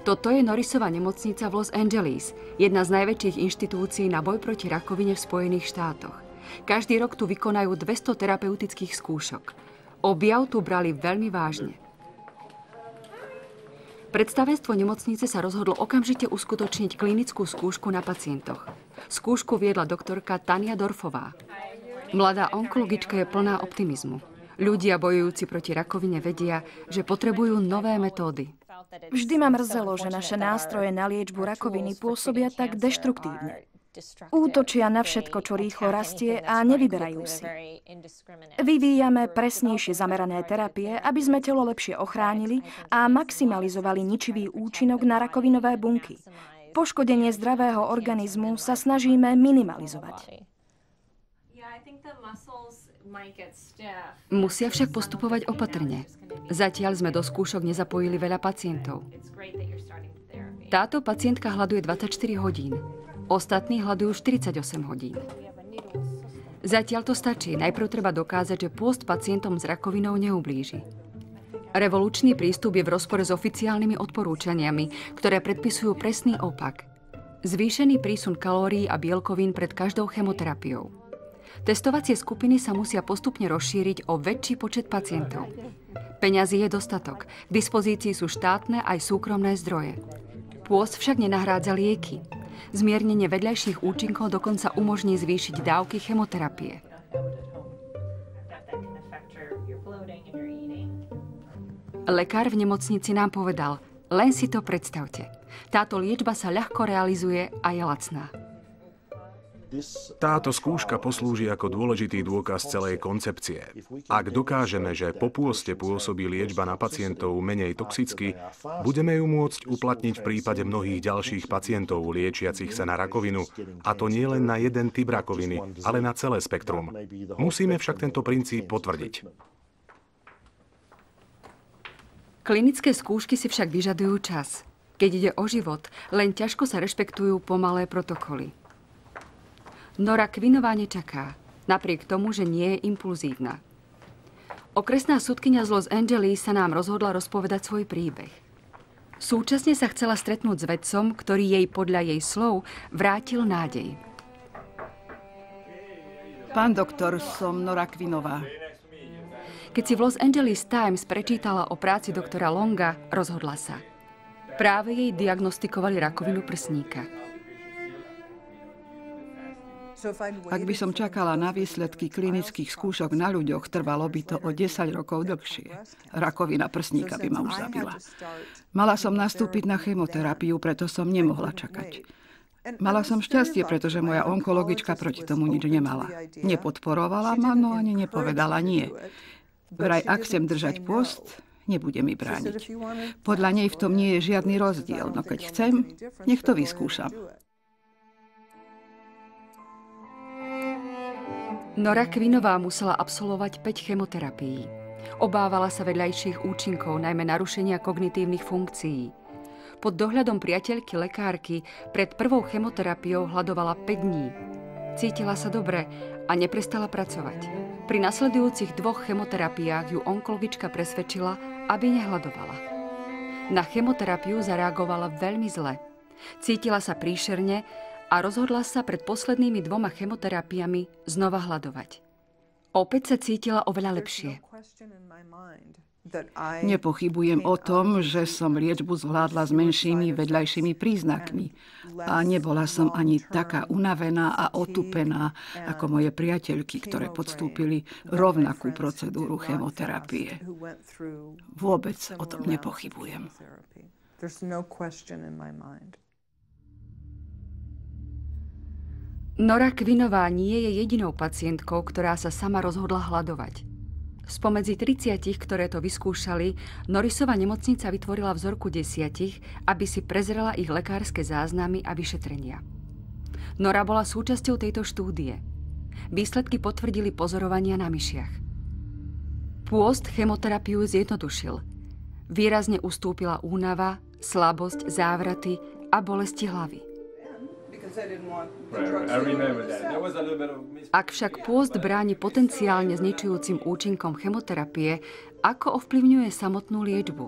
Toto je Norrisova nemocnica v Los Angeles, jedna z najväčších inštitúcií na boj proti rakovine v Spojených štátoch. Každý rok tu vykonajú 200 terapeutických skúšok. Objav tu brali veľmi vážne. Predstavenstvo nemocnice sa rozhodlo okamžite uskutočniť klinickú skúšku na pacientoch. Skúšku viedla doktorka Tania Dorfová. Mladá onkologička je plná optimizmu. Ľudia bojujúci proti rakovine vedia, že potrebujú nové metódy. Vždy ma mrzelo, že naše nástroje na liečbu rakoviny pôsobia tak deštruktívne. Útočia na všetko, čo rýchlo rastie a nevyberajú si. Vyvíjame presnejšie zamerané terapie, aby sme telo lepšie ochránili a maximalizovali ničivý účinok na rakovinové bunky. Poškodenie zdravého organizmu sa snažíme minimalizovať. Musia však postupovať opatrne. Zatiaľ sme do skúšok nezapojili veľa pacientov. Táto pacientka hľaduje 24 hodín. Ostatní hľadujú 48 hodín. Zatiaľ to stačí. Najprv treba dokázať, že pôst pacientom s rakovinou neublíži. Revolučný prístup je v rozpore s oficiálnymi odporúčaniami, ktoré predpisujú presný opak. Zvýšený prísun kalórií a bielkovín pred každou chemoterapiou. Testovacie skupiny sa musia postupne rozšíriť o väčší počet pacientov. Peňazí je dostatok. K dispozícii sú štátne aj súkromné zdroje. Pôst však nenahrádza lieky. Zmiernenie vedľajších účinkov dokonca umožní zvýšiť dávky chemoterapie. Lekár v nemocnici nám povedal, len si to predstavte. Táto liečba sa ľahko realizuje a je lacná. Táto skúška poslúži ako dôležitý dôkaz celej koncepcie. Ak dokážeme, že po pôste pôsobí liečba na pacientov menej toxicky, budeme ju môcť uplatniť v prípade mnohých ďalších pacientov liečiacich sa na rakovinu, a to nie len na jeden typ rakoviny, ale na celé spektrum. Musíme však tento princíp potvrdiť. Klinické skúšky si však vyžadujú čas. Keď ide o život, len ťažko sa rešpektujú pomalé protokoly. Nora Quinová nečaká, napriek tomu, že nie je impulzívna. Okresná sudkyňa z Los Angeles sa nám rozhodla rozpovedať svoj príbeh. Súčasne sa chcela stretnúť s vedcom, ktorý jej podľa jej slov vrátil nádej. Pán doktor, som Nora Quinová. Keď si v Los Angeles Times prečítala o práci doktora Longa, rozhodla sa. Práve jej diagnostikovali rakovinu prsníka. Ak by som čakala na výsledky klinických skúšok na ľuďoch, trvalo by to o 10 rokov dlhšie. Rakovina prsníka by ma už zabila. Mala som nastúpiť na chemoterapiu, preto som nemohla čakať. Mala som šťastie, pretože moja onkologička proti tomu nič nemala. Nepodporovala ma, no ani nepovedala nie. Vraj, ak chcem držať pôst, nebude mi brániť. Podľa nej v tom nie je žiadny rozdiel, no keď chcem, nech to vyskúšam. Nora Quinová musela absolvovať 5 chemoterapií. Obávala sa vedľajších účinkov, najmä narušenia kognitívnych funkcií. Pod dohľadom priateľky lekárky pred prvou chemoterapiou hľadovala 5 dní. Cítila sa dobre a neprestala pracovať. Pri nasledujúcich 2 chemoterapiách ju onkologička presvedčila, aby nehľadovala. Na chemoterapiu zareagovala veľmi zle. Cítila sa príšerne a rozhodla sa pred poslednými 2 chemoterapiami znova hľadovať. Opäť sa cítila oveľa lepšie. Nepochybujem o tom, že som liečbu zvládla s menšími vedľajšími príznakmi. A nebola som ani taká unavená a otupená ako moje priateľky, ktoré podstúpili rovnakú procedúru chemoterapie. Vôbec o tom nepochybujem. Nora Quinová nie je jedinou pacientkou, ktorá sa sama rozhodla hľadovať. Spomedzi 30, ktoré to vyskúšali, Norrisova nemocnica vytvorila vzorku 10, aby si prezrela ich lekárske záznamy a vyšetrenia. Nora bola súčasťou tejto štúdie. Výsledky potvrdili pozorovania na myšiach. Pôst chemoterapiu zjednodušil. Výrazne ustúpila únava, slabosť, závraty a bolesti hlavy. Ak však pôst bráni potenciálne zničujúcim účinkom chemoterapie, ako ovplyvňuje samotnú liečbu?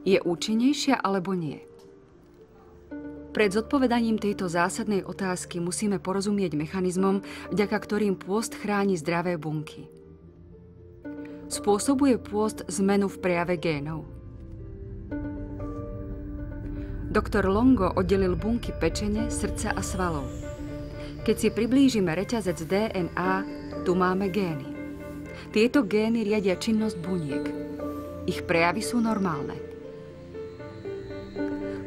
Je účinnejšia alebo nie? Pred zodpovedaním tejto zásadnej otázky musíme porozumieť mechanizmom, vďaka ktorým pôst chráni zdravé bunky. Spôsobuje pôst zmenu v prejave génov. Doktor Longo oddelil bunky pečene, srdca a svalov. Keď si priblížime reťazec DNA, tu máme gény. Tieto gény riadia činnosť buniek. Ich prejavy sú normálne.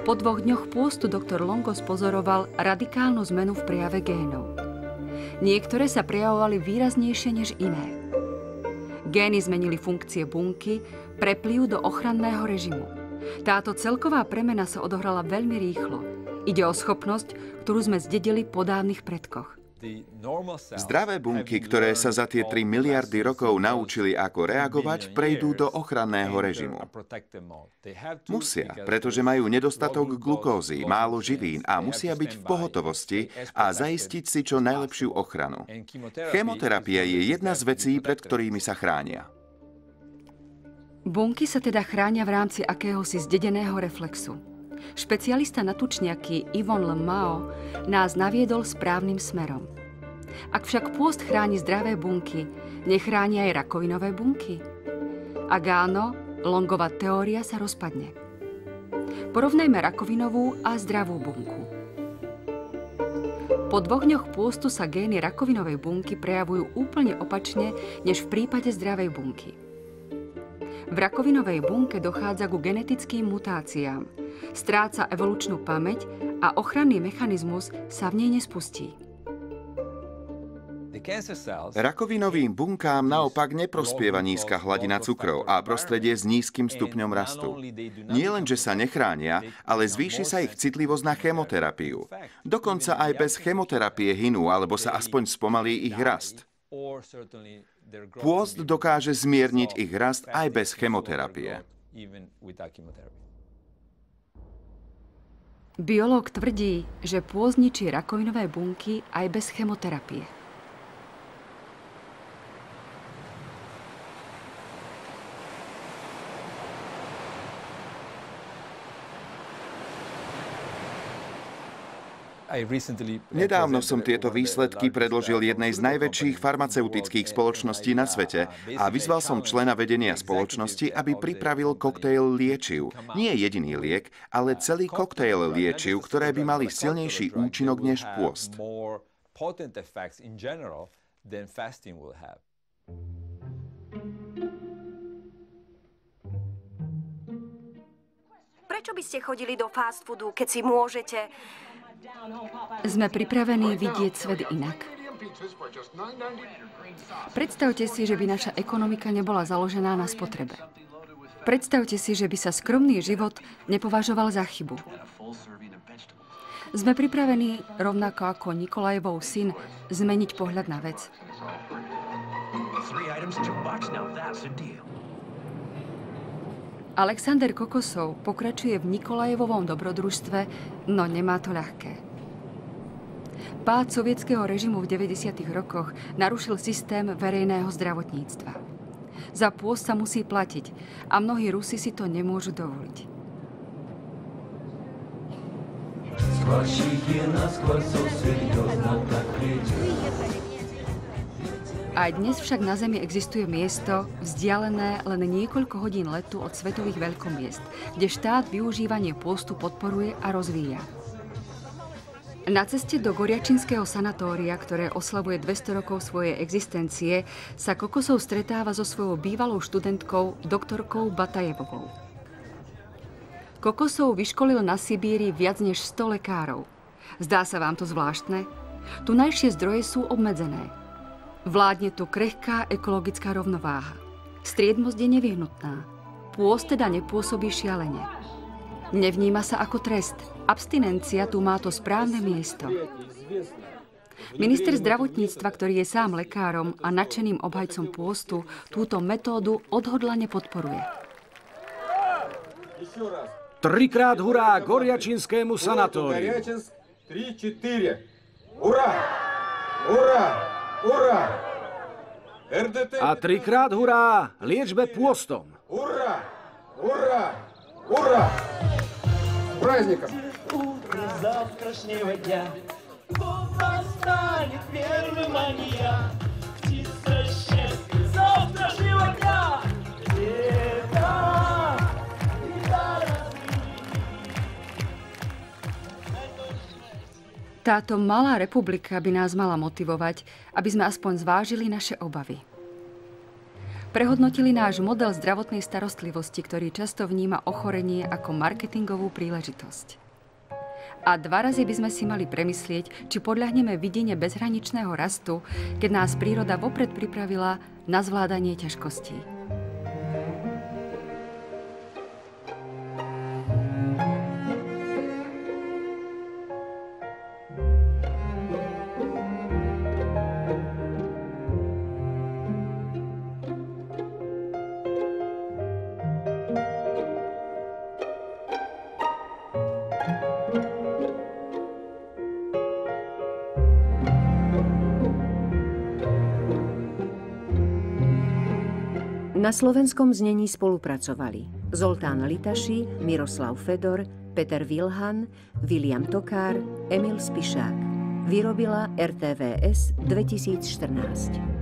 Po 2 dňoch pôstu doktor Longo spozoroval radikálnu zmenu v prejave génov. Niektoré sa prejavovali výraznejšie než iné. Gény zmenili funkcie bunky, prepli ju do ochranného režimu. Táto celková premena sa odohrala veľmi rýchlo. Ide o schopnosť, ktorú sme zdedili po dávnych predkoch. Zdravé bunky, ktoré sa za tie 3 miliardy rokov naučili, ako reagovať, prejdú do ochranného režimu. Musia, pretože majú nedostatok glukózy, málo živín a musia byť v pohotovosti a zaistiť si čo najlepšiu ochranu. Chemoterapia je jedna z vecí, pred ktorými sa chránia. Bunky sa teda chránia v rámci akéhosi zdedeného reflexu. Špecialista na tučniaky Yvonne Le Mao nás naviedol správnym smerom. Ak však pôst chráni zdravé bunky, nechráni aj rakovinové bunky? Ak áno, Longova teória sa rozpadne. Porovnajme rakovinovú a zdravú bunku. Po 2 dňoch pôstu sa gény rakovinovej bunky prejavujú úplne opačne, než v prípade zdravej bunky. V rakovinovej bunke dochádza ku genetickým mutáciám, stráca evolučnú pamäť a ochranný mechanizmus sa v nej nespustí. Rakovinovým bunkám naopak neprospieva nízka hladina cukrov a prostredie s nízkym stupňom rastu. Nie len, že sa nechránia, ale zvýši sa ich citlivosť na chemoterapiu. Dokonca aj bez chemoterapie hynú, alebo sa aspoň spomalí ich rast. Pôst dokáže zmierniť ich rast aj bez chemoterapie. Biológ tvrdí, že pôst ničí rakovinové bunky aj bez chemoterapie. Nedávno som tieto výsledky predložil jednej z najväčších farmaceutických spoločností na svete a vyzval som člena vedenia spoločnosti, aby pripravil koktejl liečiv. Nie jediný liek, ale celý koktejl liečiv, ktoré by mali silnejší účinok než pôst. Prečo by ste chodili do fast foodu, keď si môžete? Sme pripravení vidieť svet inak. Predstavte si, že by naša ekonomika nebola založená na spotrebe. Predstavte si, že by sa skromný život nepovažoval za chybu. Sme pripravení, rovnako ako Nikolajevov syn, zmeniť pohľad na vec. Alexander Kokosov pokračuje v Nikolajevovom dobrodružstve, no nemá to ľahké. Pád sovietskeho režimu v 90. rokoch narušil systém verejného zdravotníctva. Za pôst sa musí platiť a mnohí Rusi si to nemôžu dovoliť. Aj dnes však na Zemi existuje miesto, vzdialené len niekoľko hodín letu od svetových veľkomiest, kde štát využívanie pôstu podporuje a rozvíja. Na ceste do Goriačinského sanatória, ktoré oslavuje 200 rokov svojej existencie, sa Kokosov stretáva so svojou bývalou študentkou, doktorkou Batajevovou. Kokosov vyškolil na Sibíri viac než 100 lekárov. Zdá sa vám to zvláštne? Tunajšie zdroje sú obmedzené. Vládne tu krehká ekologická rovnováha. Striedmosť je nevyhnutná. Pôst teda nepôsobí šialene. Nevníma sa ako trest. Abstinencia tu má to správne miesto. Minister zdravotníctva, ktorý je sám lekárom a nadšeným obhajcom pôstu, túto metódu odhodlane podporuje. 3-krát hurá Goriačinskému sanatóriu. 3-4. Hurá! Hurá! Hurá! A 3-krát hurá liečbe pôstom. Hurá! Hurá! Hurá! С праздником! Утро завтрашнего дня настанет первый мания. Птица счастья завтрашнего дня. Лето и Táto malá republika by nás mala motivovať, aby sme aspoň zvážili naše obavy. Prehodnotili náš model zdravotnej starostlivosti, ktorý často vníma ochorenie ako marketingovú príležitosť. A 2 razy by sme si mali premyslieť, či podľahneme vidine bezhraničného rastu, keď nás príroda vopred pripravila na zvládanie ťažkostí. Na slovenskom znení spolupracovali Zoltán Litaši, Miroslav Fedor, Peter Vilhan, William Tokár, Emil Spišák. Vyrobila RTVS 2014.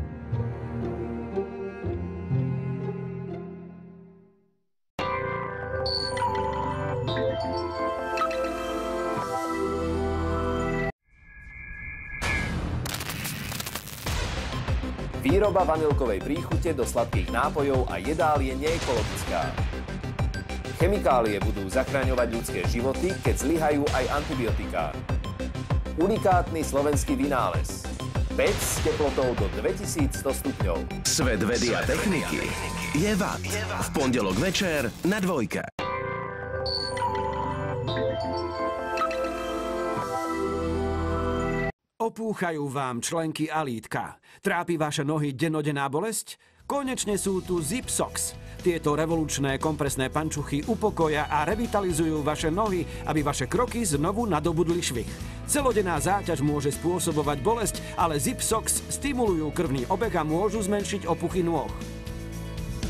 Výroba vanilkovej príchute do sladkých nápojov a jedál je neekologická. Chemikálie budú zachraňovať ľudské životy, keď zlyhajú aj antibiotiká. Unikátny slovenský vynález. Pec s teplotou do 2100 stupňov. Svet vedy a techniky je VAT. V pondelok večer na Dvojke. Opúchajú vám členky a lítka. Trápi vaše nohy dennodenná bolesť? Konečne sú tu Zipsox. Tieto revolučné kompresné pančuchy upokoja a revitalizujú vaše nohy, aby vaše kroky znovu nadobudli švih. Celodenná záťaž môže spôsobovať bolesť, ale Zipsox stimulujú krvný obeh a môžu zmenšiť opuchy nôh.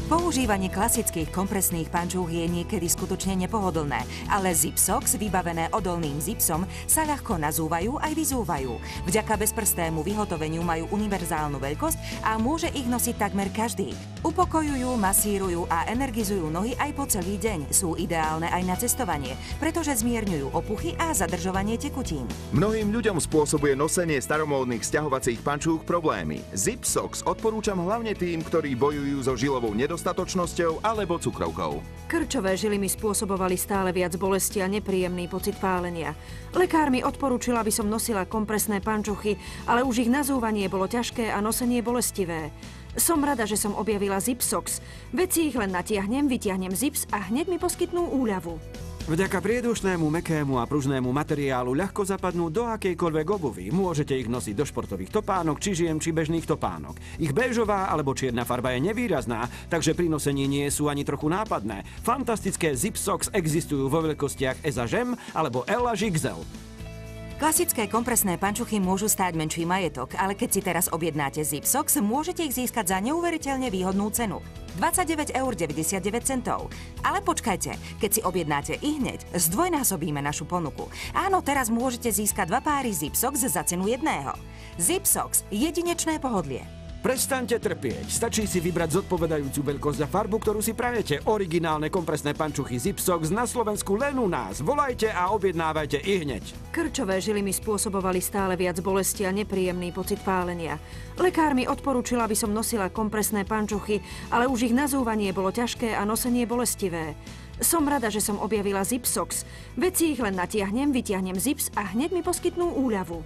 Používanie klasických kompresných pančúch je niekedy skutočne nepohodlné, ale Zipsox, vybavené odolným zipsom, sa ľahko nazúvajú aj vyzúvajú. Vďaka bezprstému vyhotoveniu majú univerzálnu veľkosť a môže ich nosiť takmer každý. Upokojujú, masírujú a energizujú nohy aj po celý deň. Sú ideálne aj na cestovanie, pretože zmierňujú opuchy a zadržovanie tekutín. Mnohým ľuďom spôsobuje nosenie staromódnych sťahovacích pančúch problémy. Zipsox odporúčam hlavne tým, ktorí bojujú so žilovou nedostatočnosťou alebo cukrovkou. Krčové žily mi spôsobovali stále viac bolesti a nepríjemný pocit pálenia. Lekár mi odporúčil, aby som nosila kompresné pančuchy, ale už ich nazúvanie bolo ťažké a nosenie bolestivé. Som rada, že som objavila Zipsox. Veď si ich len natiahnem, vytiahnem zips a hneď mi poskytnú úľavu. Vďaka priedušnému, mäkkému a pružnému materiálu ľahko zapadnú do akejkoľvek obuvy. Môžete ich nosiť do športových topánok, čižiem či bežných topánok. Ich béžová alebo čierna farba je nevýrazná, takže pri nosení nie sú ani trochu nápadné. Fantastické Zipsox existujú vo veľkostiach S až M alebo L až XL. Klasické kompresné pančuchy môžu stáť menší majetok, ale keď si teraz objednáte Zipsox, môžete ich získať za neuveriteľne výhodnú cenu. 29,99 €. Ale počkajte, keď si objednáte ihneď, zdvojnásobíme našu ponuku. Áno, teraz môžete získať 2 páry Zipsox za cenu jedného. Zipsox, jedinečné pohodlie. Prestaňte trpieť. Stačí si vybrať zodpovedajúcu veľkosť a farbu, ktorú si prajete. Originálne kompresné pančuchy Zipsox na Slovensku len u nás. Volajte a objednávajte ihneď. Krčové žily mi spôsobovali stále viac bolesti a nepríjemný pocit pálenia. Lekár mi odporúčil, aby som nosila kompresné pančuchy, ale už ich nazúvanie bolo ťažké a nosenie bolestivé. Som rada, že som objavila Zipsox. Veď si ich len natiahnem, vytiahnem zips a hneď mi poskytnú úľavu.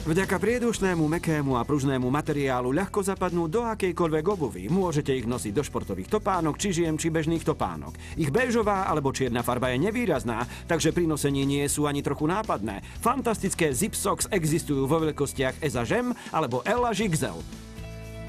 Vďaka priedušnému, mäkkému a pružnému materiálu ľahko zapadnú do akejkoľvek obuvy. Môžete ich nosiť do športových topánok, čižiem či bežných topánok. Ich béžová alebo čierna farba je nevýrazná, takže pri nosení nie sú ani trochu nápadné. Fantastické Zip Socks existujú vo veľkostiach S až M alebo L až XL.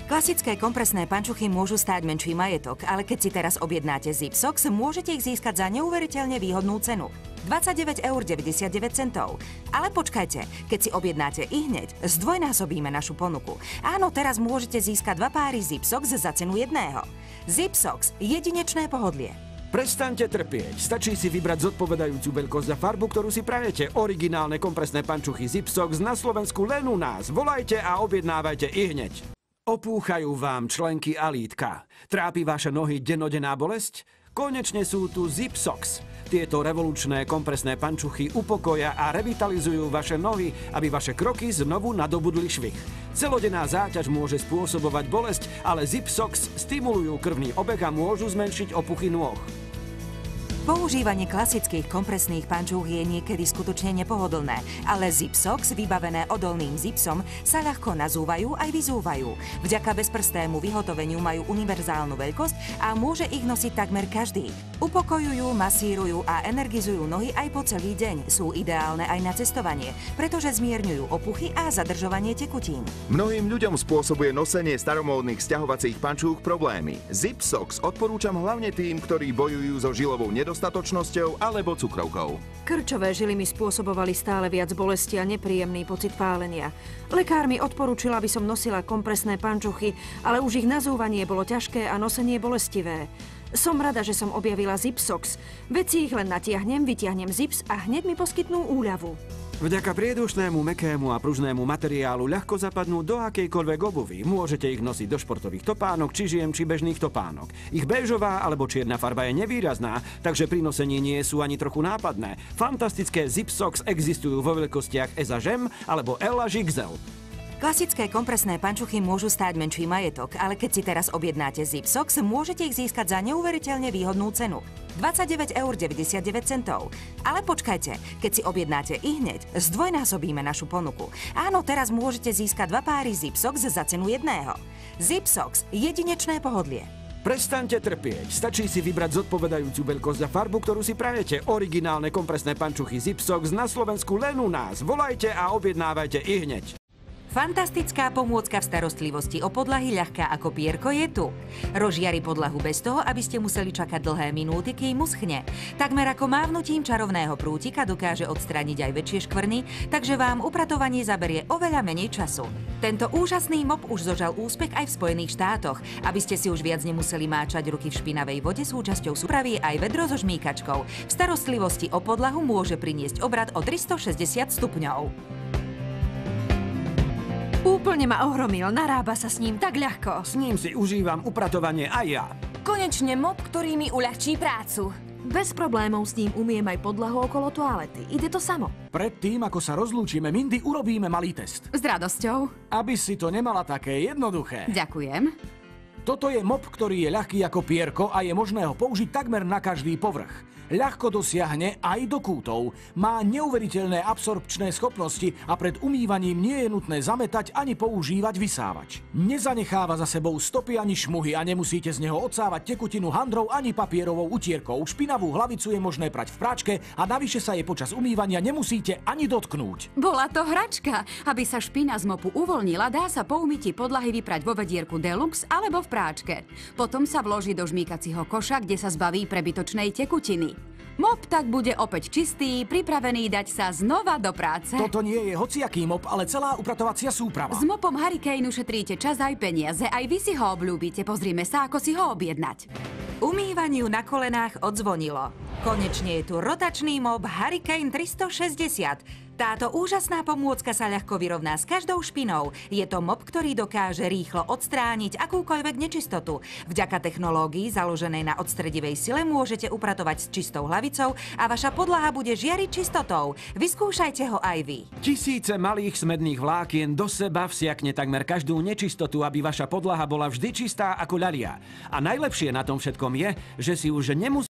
Klasické kompresné pančuchy môžu stáť menší majetok, ale keď si teraz objednáte Zip Socks, môžete ich získať za neuveriteľne výhodnú cenu. 29,99 €. Ale počkajte, keď si objednáte ihneď, zdvojnásobíme našu ponuku. Áno, teraz môžete získať 2 páry Zip Socks za cenu jedného. Zip Socks, jedinečné pohodlie. Prestaňte trpieť. Stačí si vybrať zodpovedajúcu veľkosť a farbu, ktorú si prajete. Originálne kompresné pančuchy Zip Socks na Slovensku len u nás. Volajte a objednávajte ihneď. Opúchajú vám členky a lítka. Trápi vaše nohy dennodenná bolesť? Konečne sú tu Zip Socks. Tieto revolučné kompresné pančuchy upokoja a revitalizujú vaše nohy, aby vaše kroky znovu nadobudli švih. Celodenná záťaž môže spôsobovať bolesť, ale Zip Socks stimulujú krvný obeh a môžu zmenšiť opuchy nôh. Používanie klasických kompresných pančúch je niekedy skutočne nepohodlné, ale Zip Socks, vybavené odolným zipsom, sa ľahko nazúvajú aj vyzúvajú. Vďaka bezprstému vyhotoveniu majú univerzálnu veľkosť a môže ich nosiť takmer každý. Upokojujú, masírujú a energizujú nohy aj po celý deň. Sú ideálne aj na cestovanie, pretože zmierňujú opuchy a zadržovanie tekutín. Mnohým ľuďom spôsobuje nosenie staromódnych sťahovacích pančúch problémy. Zip Socks odporúčam hlavne tým, ktorí bojujú so žilovou nedostatočnosťou alebo cukrovkou. Krčové žily mi spôsobovali stále viac bolesti a nepríjemný pocit pálenia. Lekár mi odporúčil, aby som nosila kompresné pančuchy, ale už ich nazúvanie bolo ťažké a nosenie bolestivé. Som rada, že som objavila Zip Socks. Veď si ich len natiahnem, vytiahnem zips a hneď mi poskytnú úľavu. Vďaka priedušnému, mäkkému a pružnému materiálu ľahko zapadnú do akejkoľvek obuvy. Môžete ich nosiť do športových topánok, čižiem či bežných topánok. Ich béžová alebo čierna farba je nevýrazná, takže pri nosení nie sú ani trochu nápadné. Fantastické Zip Socks existujú vo veľkostiach S až M alebo L až XL. Klasické kompresné pančuchy môžu stáť menší majetok, ale keď si teraz objednáte Zip Socks, môžete ich získať za neuveriteľne výhodnú cenu. 29,99 €. Ale počkajte, keď si objednáte ihneď, zdvojnásobíme našu ponuku. Áno, teraz môžete získať 2 páry Zip Socks za cenu jedného. Zip Socks, jedinečné pohodlie. Prestaňte trpieť. Stačí si vybrať zodpovedajúcu veľkosť a farbu, ktorú si prajete. Originálne kompresné pančuchy Zip Socks na Slovensku len u nás. Volajte a objednávajte ihneď. Fantastická pomôcka v starostlivosti o podlahy ľahká ako pierko je tu. Rozžiari podlahu bez toho, aby ste museli čakať dlhé minúty, kým uschne. Takmer ako mávnutím čarovného prútika dokáže odstrániť aj väčšie škvrny, takže vám upratovanie zaberie oveľa menej času. Tento úžasný mop už zožal úspech aj v Spojených štátoch. Aby ste si už viac nemuseli máčať ruky v špinavej vode, súčasťou súpravy aj vedro so žmýkačkou. V starostlivosti o podlahu môže priniesť obrat o 360 stupňov. Úplne ma ohromil, narába sa s ním tak ľahko. S ním si užívam upratovanie aj ja. Konečne mop, ktorý mi uľahčí prácu. Bez problémov s ním umiem aj podlahu okolo toalety. Ide to samo. Predtým, ako sa rozlúčime, Mindy, urobíme malý test. S radosťou. Aby si to nemala také jednoduché. Ďakujem. Toto je mop, ktorý je ľahký ako pierko a je možné ho použiť takmer na každý povrch. Ľahko dosiahne aj do kútov. Má neuveriteľné absorpčné schopnosti a pred umývaním nie je nutné zametať ani používať vysávač. Nezanecháva za sebou stopy ani šmuhy a nemusíte z neho odsávať tekutinu handrou ani papierovou utierkou. Špinavú hlavicu je možné prať v práčke a navyše sa jej počas umývania nemusíte ani dotknúť. Bola to hračka. Aby sa špina z mopu uvoľnila, dá sa po umytí podlahy vyprať vo vedierku Deluxe alebo v práčke. Potom sa vloží do žmýkacieho koša, kde sa zbaví prebytočnej tekutiny. Mop tak bude opäť čistý, pripravený dať sa znova do práce. Toto nie je hociaký mop, ale celá upratovacia súprava. S mopom Hurricane ušetríte čas aj peniaze, aj vy si ho obľúbite. Pozrime sa, ako si ho objednať. Umývaniu na kolenách odzvonilo. Konečne je tu rotačný mop Hurricane 360. Táto úžasná pomôcka sa ľahko vyrovná s každou špinou. Je to mop, ktorý dokáže rýchlo odstrániť akúkoľvek nečistotu. Vďaka technológii založenej na odstredivej sile môžete upratovať s čistou hlavicou a vaša podlaha bude žiariť čistotou. Vyskúšajte ho aj vy. Tisíce malých smedných vlákien do seba vsiakne takmer každú nečistotu, aby vaša podlaha bola vždy čistá ako ľalia. A najlepšie na tom všetkom je, že si už nemusíte